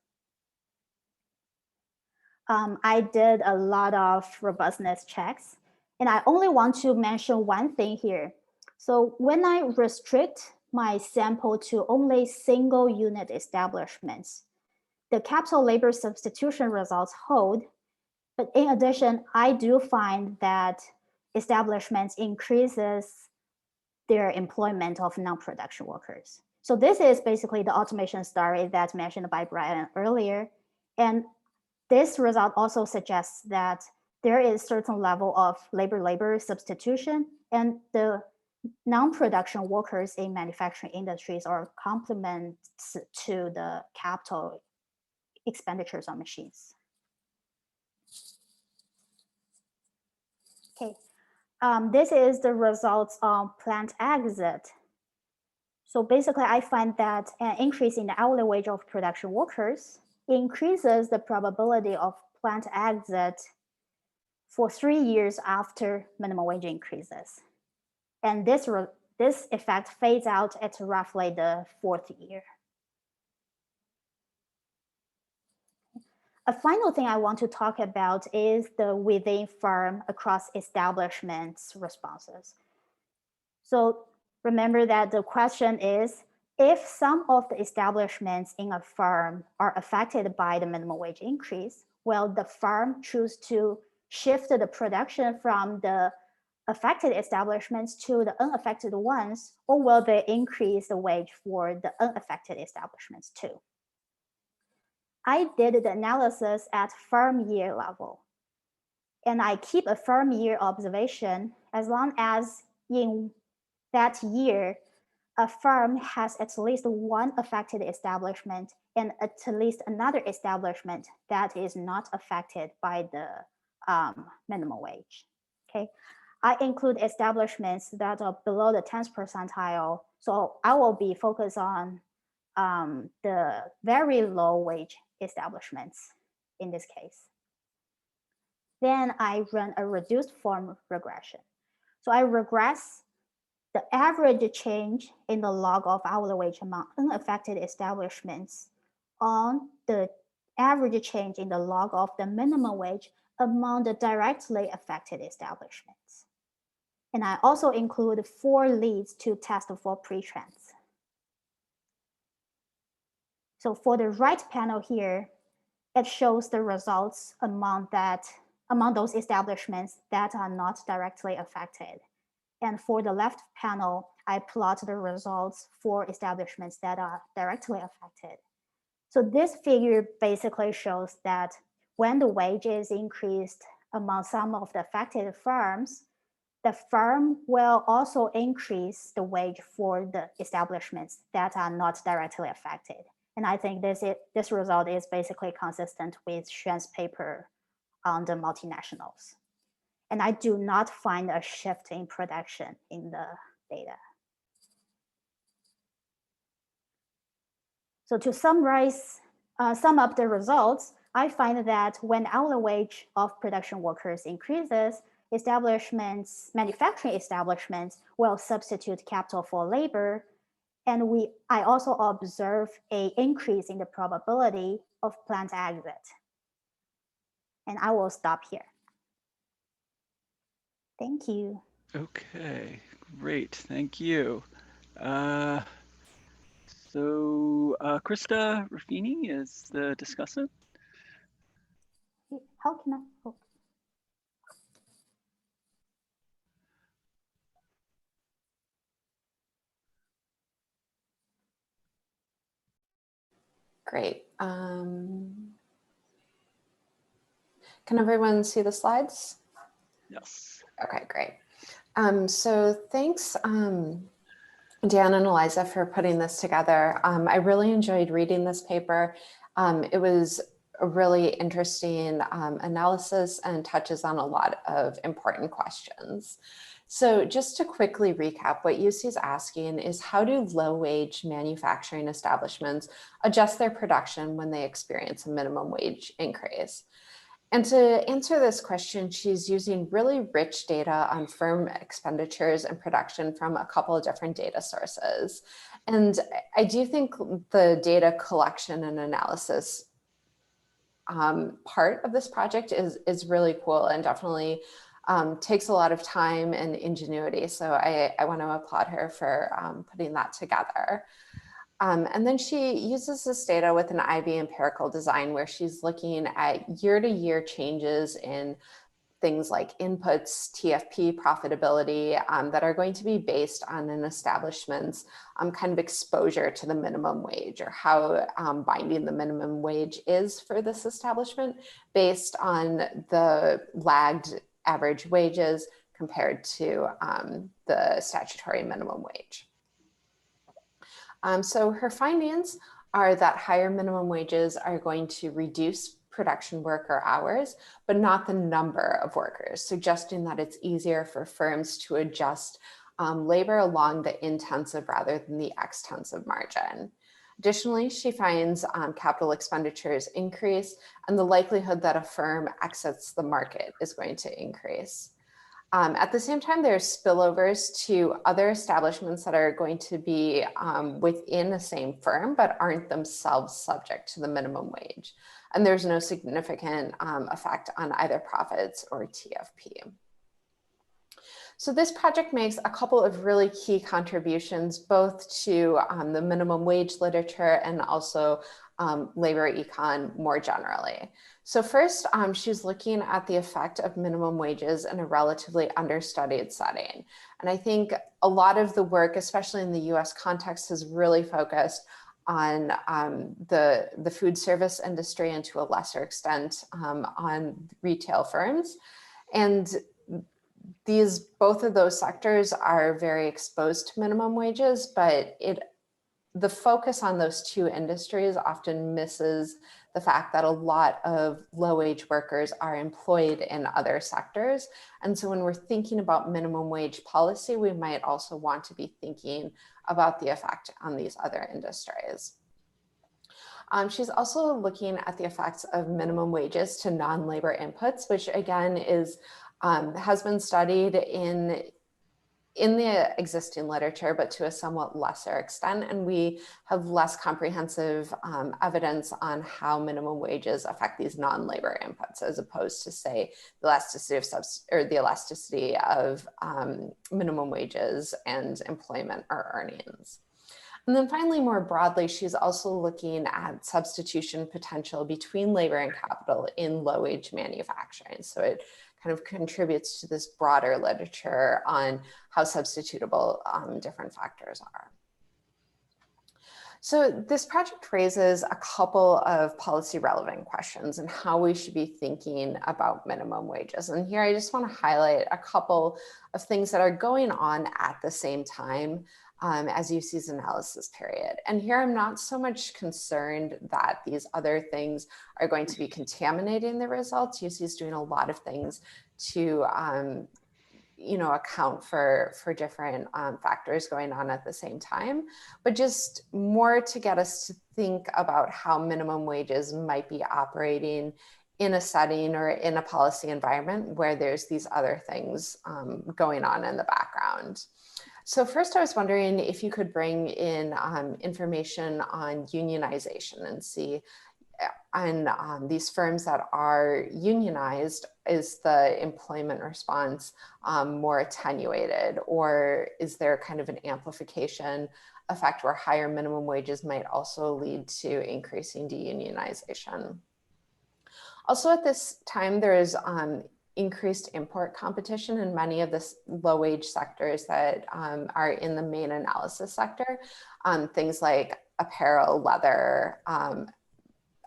I did a lot of robustness checks, and I only want to mention one thing here. So when I restrict my sample to only single unit establishments, the capital labor substitution results hold. But in addition, I do find that establishments increases their employment of non-production workers. So this is basically the automation story that's mentioned by Brian earlier. And this result also suggests that there is certain level of labor substitution, and the non-production workers in manufacturing industries are complements to the capital expenditures on machines. Okay, this is the results of plant exit. So basically, I find that an increase in the hourly wage of production workers increases the probability of plant exit for 3 years after minimum wage increases. And this effect fades out at roughly the 4th year. A final thing I want to talk about is the within firm across establishments responses. So remember that the question is, if some of the establishments in a firm are affected by the minimum wage increase, will the firm choose to shift the production from the affected establishments to the unaffected ones, or will they increase the wage for the unaffected establishments too? I did the analysis at firm year level, and I keep a firm year observation as long as in that year, a firm has at least one affected establishment and at least another establishment that is not affected by the minimum wage. Okay, I include establishments that are below the 10th percentile. So I will be focused on the very low wage establishments in this case. Then I run a reduced form regression. So I regress the average change in the log of hourly wage among unaffected establishments on the average change in the log of the minimum wage among the directly affected establishments. And I also include 4 leads to test for pre-trends. So for the right panel here, it shows the results among those establishments that are not directly affected. And for the left panel, I plot the results for establishments that are directly affected. So this figure basically shows that when the wage is increased among some of the affected firms, the firm will also increase the wage for the establishments that are not directly affected. And I think this result is basically consistent with Xuan's paper on the multinationals. And I do not find a shift in production in the data. So to summarize, sum up the results, I find that when hourly wage of production workers increases, manufacturing establishments will substitute capital for labor. And I also observe an increase in the probability of plant exit. And I will stop here. Thank you. Okay, great, thank you. Krista Ruffini is the discussant. How can I? Oh. Great. Can everyone see the slides? Yes. Okay, great. So thanks, Dan and Eliza, for putting this together. I really enjoyed reading this paper. It was a really interesting analysis and touches on a lot of important questions. So just to quickly recap, what Yuci is asking is, how do low-wage manufacturing establishments adjust their production when they experience a minimum wage increase? And to answer this question, she's using really rich data on firm expenditures and production from a couple of different data sources. And I do think the data collection and analysis part of this project is really cool and definitely takes a lot of time and ingenuity. So I want to applaud her for putting that together. And then she uses this data with an IB empirical design where she's looking at year-to-year changes in things like inputs, TFP profitability that are going to be based on an establishment's kind of exposure to the minimum wage, or how binding the minimum wage is for this establishment based on the lagged average wages compared to the statutory minimum wage. So her findings are that higher minimum wages are going to reduce production worker hours, but not the number of workers, suggesting that it's easier for firms to adjust labor along the intensive rather than the extensive margin. Additionally, she finds capital expenditures increase, and the likelihood that a firm exits the market is going to increase. At the same time, there's spillovers to other establishments that are going to be within the same firm, but aren't themselves subject to the minimum wage. And there's no significant effect on either profits or TFP. So this project makes a couple of really key contributions, both to the minimum wage literature and also labor econ more generally. So first, she's looking at the effect of minimum wages in a relatively understudied setting. And I think a lot of the work, especially in the US context, has really focused on the food service industry and to a lesser extent on retail firms. And both of those sectors are very exposed to minimum wages, but the focus on those two industries often misses the fact that a lot of low-wage workers are employed in other sectors. And so when we're thinking about minimum wage policy, we might also want to be thinking about the effect on these other industries. She's also looking at the effects of minimum wages to non-labor inputs, which again has been studied in the existing literature, but to a somewhat lesser extent. And we have less comprehensive evidence on how minimum wages affect these non-labor inputs, as opposed to, say, the elasticity of minimum wages and employment or earnings. And then finally, more broadly, she's also looking at substitution potential between labor and capital in low-wage manufacturing. So it kind of contributes to this broader literature on how substitutable different factors are. So this project raises a couple of policy relevant questions and how we should be thinking about minimum wages. And here I just want to highlight a couple of things that are going on at the same time as UC's analysis period. And here I'm not so much concerned that these other things are going to be contaminating the results. UC's doing a lot of things to account for different factors going on at the same time, but just more to get us to think about how minimum wages might be operating in a setting or in a policy environment where there's these other things going on in the background. So first I was wondering if you could bring in information on unionization and see on these firms that are unionized, is the employment response more attenuated, or is there kind of an amplification effect where higher minimum wages might also lead to increasing deunionization? Also at this time, there is increased import competition in many of the low-wage sectors that are in the main analysis sector, things like apparel, leather,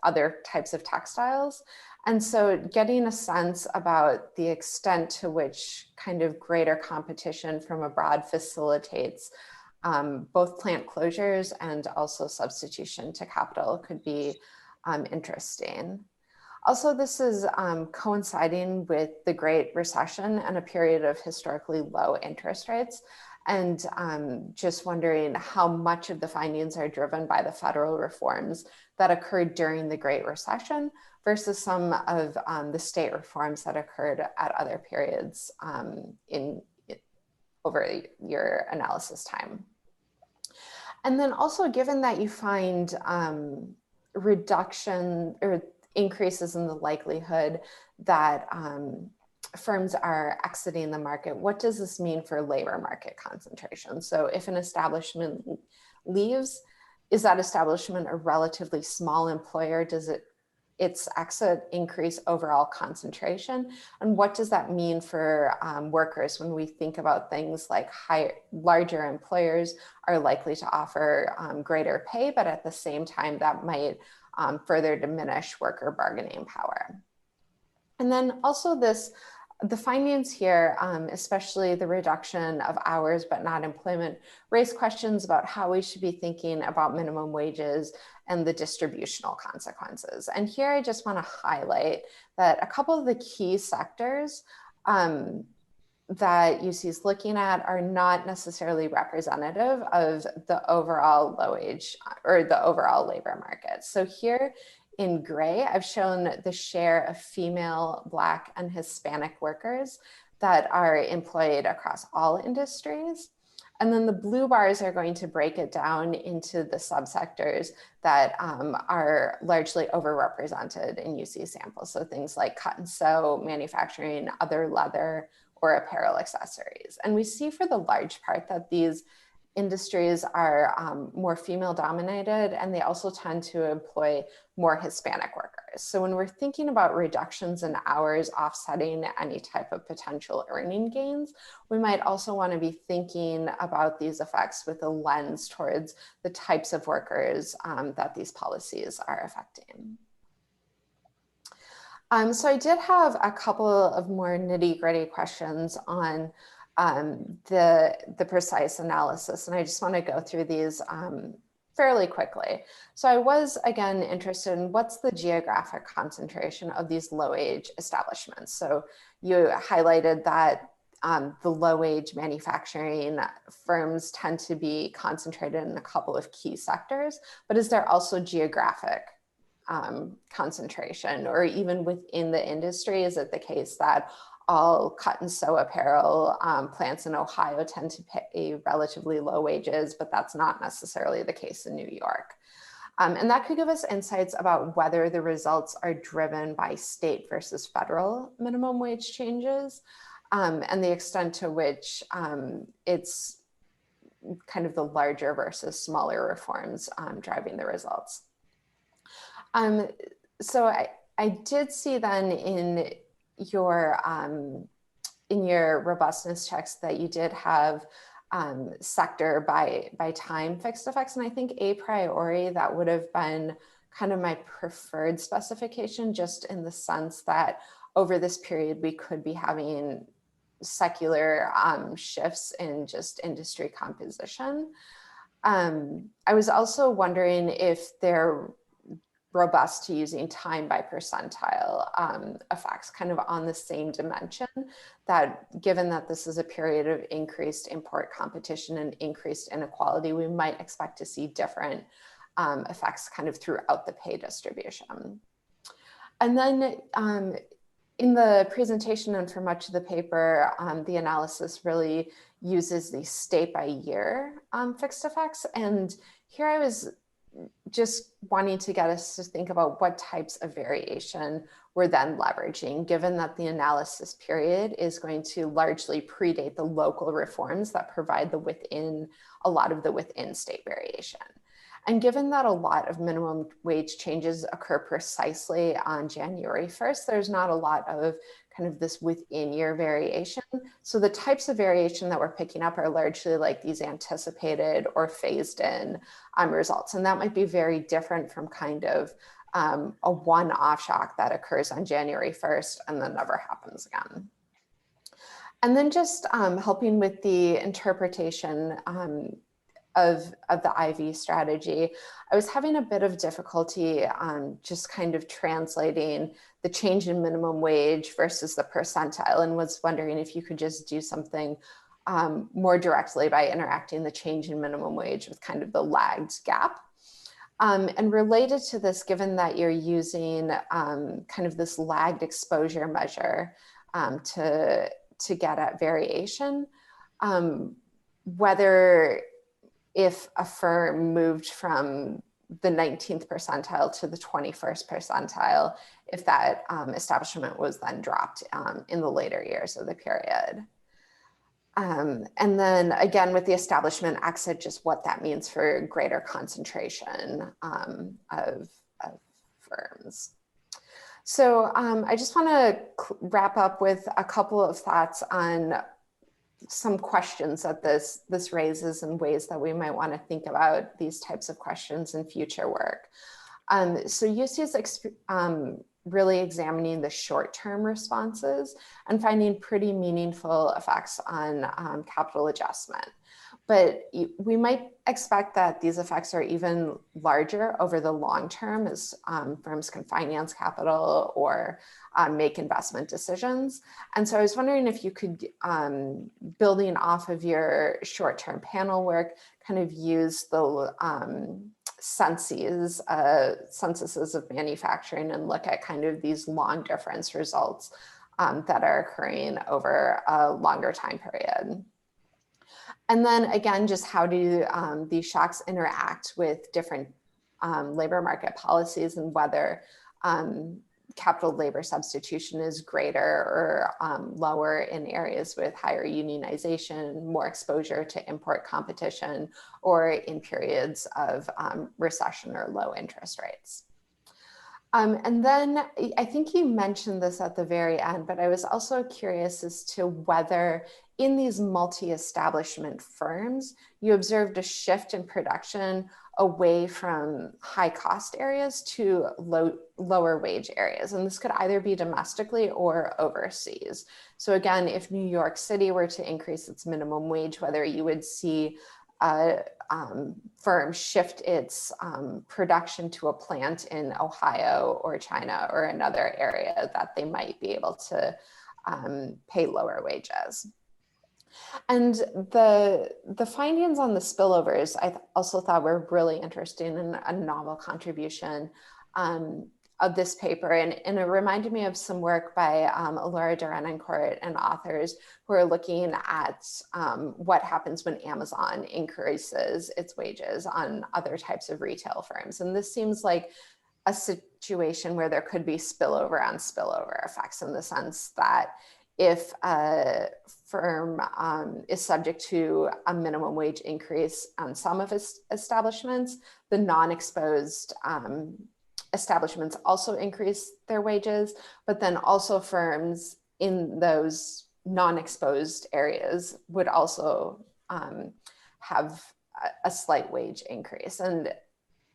other types of textiles. And so getting a sense about the extent to which kind of greater competition from abroad facilitates both plant closures and also substitution to capital could be interesting. Also, this is coinciding with the Great Recession and a period of historically low interest rates. And just wondering how much of the findings are driven by the federal reforms that occurred during the Great Recession versus some of the state reforms that occurred at other periods over your analysis time. And then also, given that you find reduction or increases in the likelihood that firms are exiting the market, what does this mean for labor market concentration? So if an establishment leaves, is that establishment a relatively small employer? Does its exit increase overall concentration? And what does that mean for workers when we think about things like larger employers are likely to offer greater pay, but at the same time that might further diminish worker bargaining power? And then also the findings here, especially the reduction of hours but not employment, raise questions about how we should be thinking about minimum wages and the distributional consequences. And here I just want to highlight that a couple of the key sectors that UC is looking at are not necessarily representative of the overall low wage or the overall labor market. So here in gray, I've shown the share of female, Black, and Hispanic workers that are employed across all industries. And then the blue bars are going to break it down into the subsectors that are largely overrepresented in UC samples. So things like cut and sew, manufacturing, other leather, or apparel accessories. And we see for the large part that these industries are more female dominated, and they also tend to employ more Hispanic workers. So when we're thinking about reductions in hours offsetting any type of potential earning gains, we might also want to be thinking about these effects with a lens towards the types of workers that these policies are affecting. So I did have a couple of more nitty-gritty questions on the precise analysis, and I just want to go through these fairly quickly. So I was again interested in what's the geographic concentration of these low-wage establishments. So you highlighted that the low-wage manufacturing firms tend to be concentrated in a couple of key sectors, but is there also geographic concentration, or even within the industry? Is it the case that all cut and sew apparel plants in Ohio tend to pay relatively low wages, but that's not necessarily the case in New York? And that could give us insights about whether the results are driven by state versus federal minimum wage changes, and the extent to which it's kind of the larger versus smaller reforms driving the results. So I did see then in your robustness checks that you did have sector by time fixed effects, and I think a priori that would have been kind of my preferred specification, just in the sense that over this period we could be having secular shifts in just industry composition. I was also wondering if they're robust to using time by percentile effects kind of on the same dimension, that given that this is a period of increased import competition and increased inequality, we might expect to see different effects kind of throughout the pay distribution. And then in the presentation and for much of the paper, the analysis really uses the state by year fixed effects. And here I was just wanting to get us to think about what types of variation we're then leveraging, given that the analysis period is going to largely predate the local reforms that provide a lot of the within state variation. And given that a lot of minimum wage changes occur precisely on January 1st, there's not a lot of kind of this within year variation. So the types of variation that we're picking up are largely like these anticipated or phased in results. And that might be very different from kind of a one-off shock that occurs on January 1st and then never happens again. And then just helping with the interpretation of the IV strategy, I was having a bit of difficulty just kind of translating the change in minimum wage versus the percentile, and was wondering if you could just do something more directly by interacting the change in minimum wage with kind of the lagged gap. And related to this, given that you're using kind of this lagged exposure measure to get at variation, whether if a firm moved from the 19th percentile to the 21st percentile, if that establishment was then dropped in the later years of the period. And then again, with the establishment exit, just what that means for greater concentration of firms. So I just want to wrap up with a couple of thoughts on some questions that this raises and ways that we might want to think about these types of questions in future work. So Yuci is really examining the short-term responses and finding pretty meaningful effects on capital adjustment. But we might expect that these effects are even larger over the long term as firms can finance capital or make investment decisions. And so I was wondering if you could, building off of your short-term panel work, kind of use the censuses of manufacturing and look at kind of these long difference results that are occurring over a longer time period. And then again, just how do these shocks interact with different labor market policies, and whether capital labor substitution is greater or lower in areas with higher unionization, more exposure to import competition, or in periods of recession or low interest rates. And then I think you mentioned this at the very end, but I was also curious as to whether in these multi-establishment firms, you observed a shift in production away from high cost areas to lower wage areas. And this could either be domestically or overseas. So again, if New York City were to increase its minimum wage, whether you would see a firm shift its production to a plant in Ohio or China or another area that they might be able to pay lower wages. And the findings on the spillovers, I also thought were really interesting and a novel contribution of this paper. And it reminded me of some work by Laura Durenencourt and authors who are looking at what happens when Amazon increases its wages on other types of retail firms. And this seems like a situation where there could be spillover on spillover effects, in the sense that if a firm is subject to a minimum wage increase on some of its establishments, the non-exposed establishments also increase their wages, but then also firms in those non-exposed areas would also have a slight wage increase. And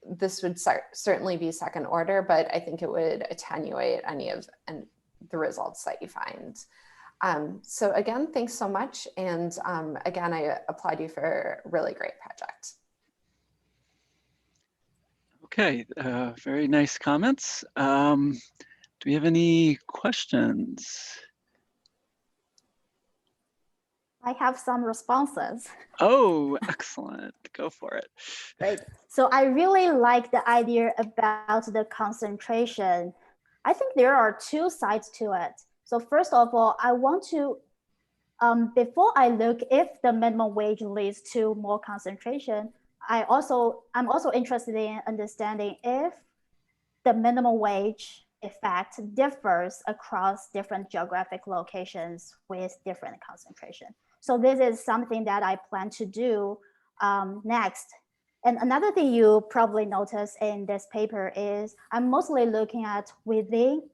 this would certainly be second order, but I think it would attenuate any of the results that you find So again, thanks so much. And again, I applaud you for a really great project. Okay, very nice comments. Do we have any questions? I have some responses. Oh, excellent. Go for it. Great. So I really like the idea about the concentration. I think there are two sides to it. So first of all, I want to, before I look if the minimum wage leads to more concentration, I'm also interested in understanding if the minimum wage effect differs across different geographic locations with different concentration. So this is something that I plan to do next. And another thing you probably notice in this paper is I'm mostly looking at within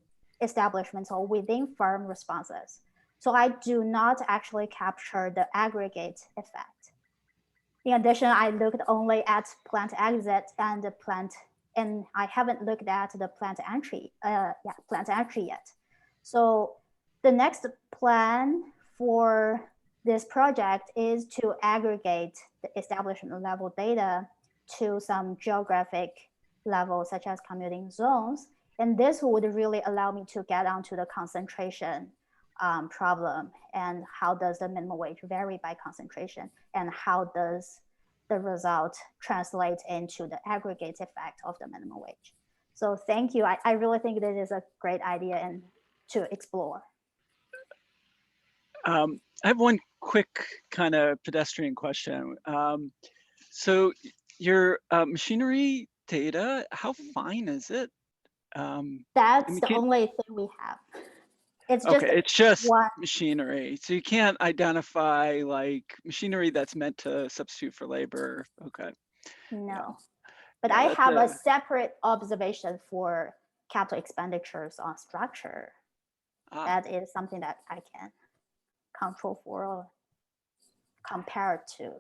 establishments or within firm responses. So I do not actually capture the aggregate effect. In addition, I looked only at plant exit and the plant, and I haven't looked at the plant entry, plant entry yet. So the next plan for this project is to aggregate the establishment level data to some geographic levels, such as commuting zones. And this would really allow me to get onto the concentration problem and how does the minimum wage vary by concentration and how does the result translate into the aggregate effect of the minimum wage. So thank you. I really think this is a great idea and to explore. I have one quick kind of pedestrian question. So your machinery data, how fine is it? That's the only thing we have. It's just, okay, it's just one machinery. So you can't identify like machinery that's meant to substitute for labor. Okay. No, but I have a separate observation for capital expenditures on structure. That is something that I can control for or compare to.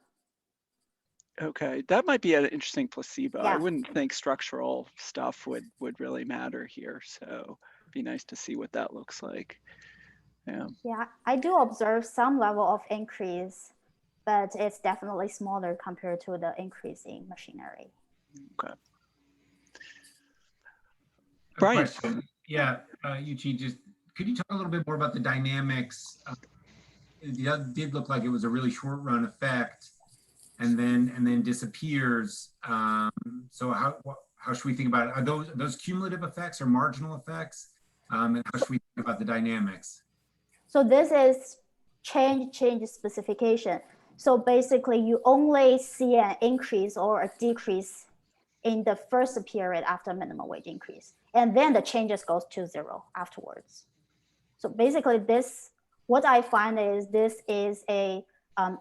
Okay, that might be an interesting placebo. Yeah. I wouldn't think structural stuff would really matter here. So it'd be nice to see what that looks like. Yeah. Yeah, I do observe some level of increase, but it's definitely smaller compared to the increase in machinery. Okay. Brian. Question. Yeah, Yuci, just could you talk a little bit more about the dynamics? It did look like it was a really short run effect, and then disappears. So how should we think about it? Are those cumulative effects or marginal effects? And how should we think about the dynamics? So this is change specification. So basically you only see an increase or a decrease in the first period after minimum wage increase. And then the changes goes to zero afterwards. So basically what I find is this is a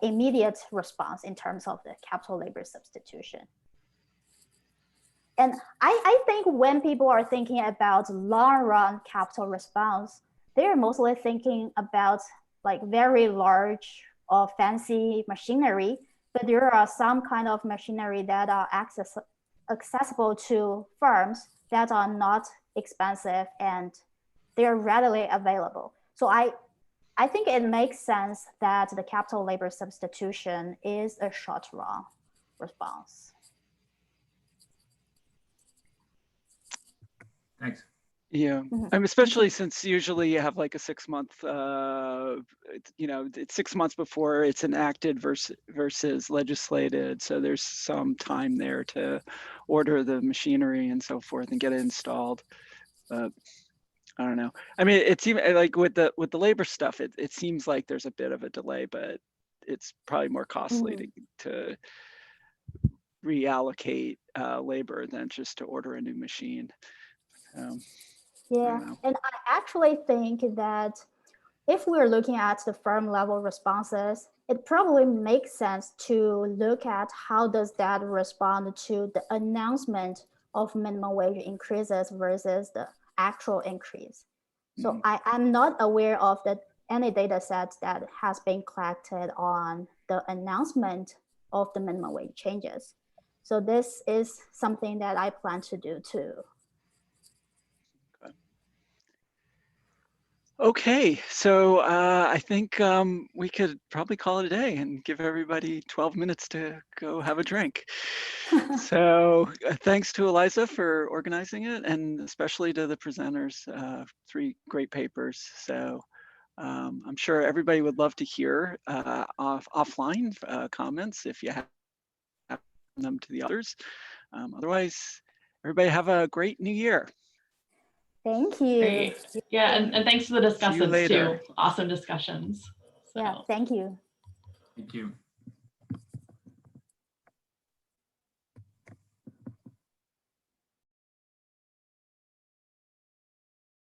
immediate response in terms of the capital labor substitution. And I think when people are thinking about long run capital response, they're mostly thinking about like very large or fancy machinery, but there are some kind of machinery that are accessible to firms that are not expensive and they're readily available. So I think it makes sense that the capital labor substitution is a short run response. Thanks. Yeah, especially since usually you have like a 6 month, it's 6 months before it's enacted versus legislated. So there's some time there to order the machinery and so forth and get it installed. I don't know. I mean, it's even like with the labor stuff, it seems like there's a bit of a delay, but it's probably more costly to reallocate labor than just to order a new machine. Yeah, and I actually think that if we're looking at the firm level responses, it probably makes sense to look at how does that respond to the announcement of minimum wage increases versus the actual increase. So I'm not aware of any data sets that has been collected on the announcement of the minimum wage changes. So this is something that I plan to do too. Okay, so I think we could probably call it a day and give everybody 12 minutes to go have a drink. So thanks to Eliza for organizing it, and especially to the presenters, 3 great papers. So I'm sure everybody would love to hear offline comments if you have them to the others. Otherwise, everybody have a great new year. Thank you. Great. Yeah, and thanks to the See you discussants later. too. Awesome discussions. So. Yeah, thank you. Thank you.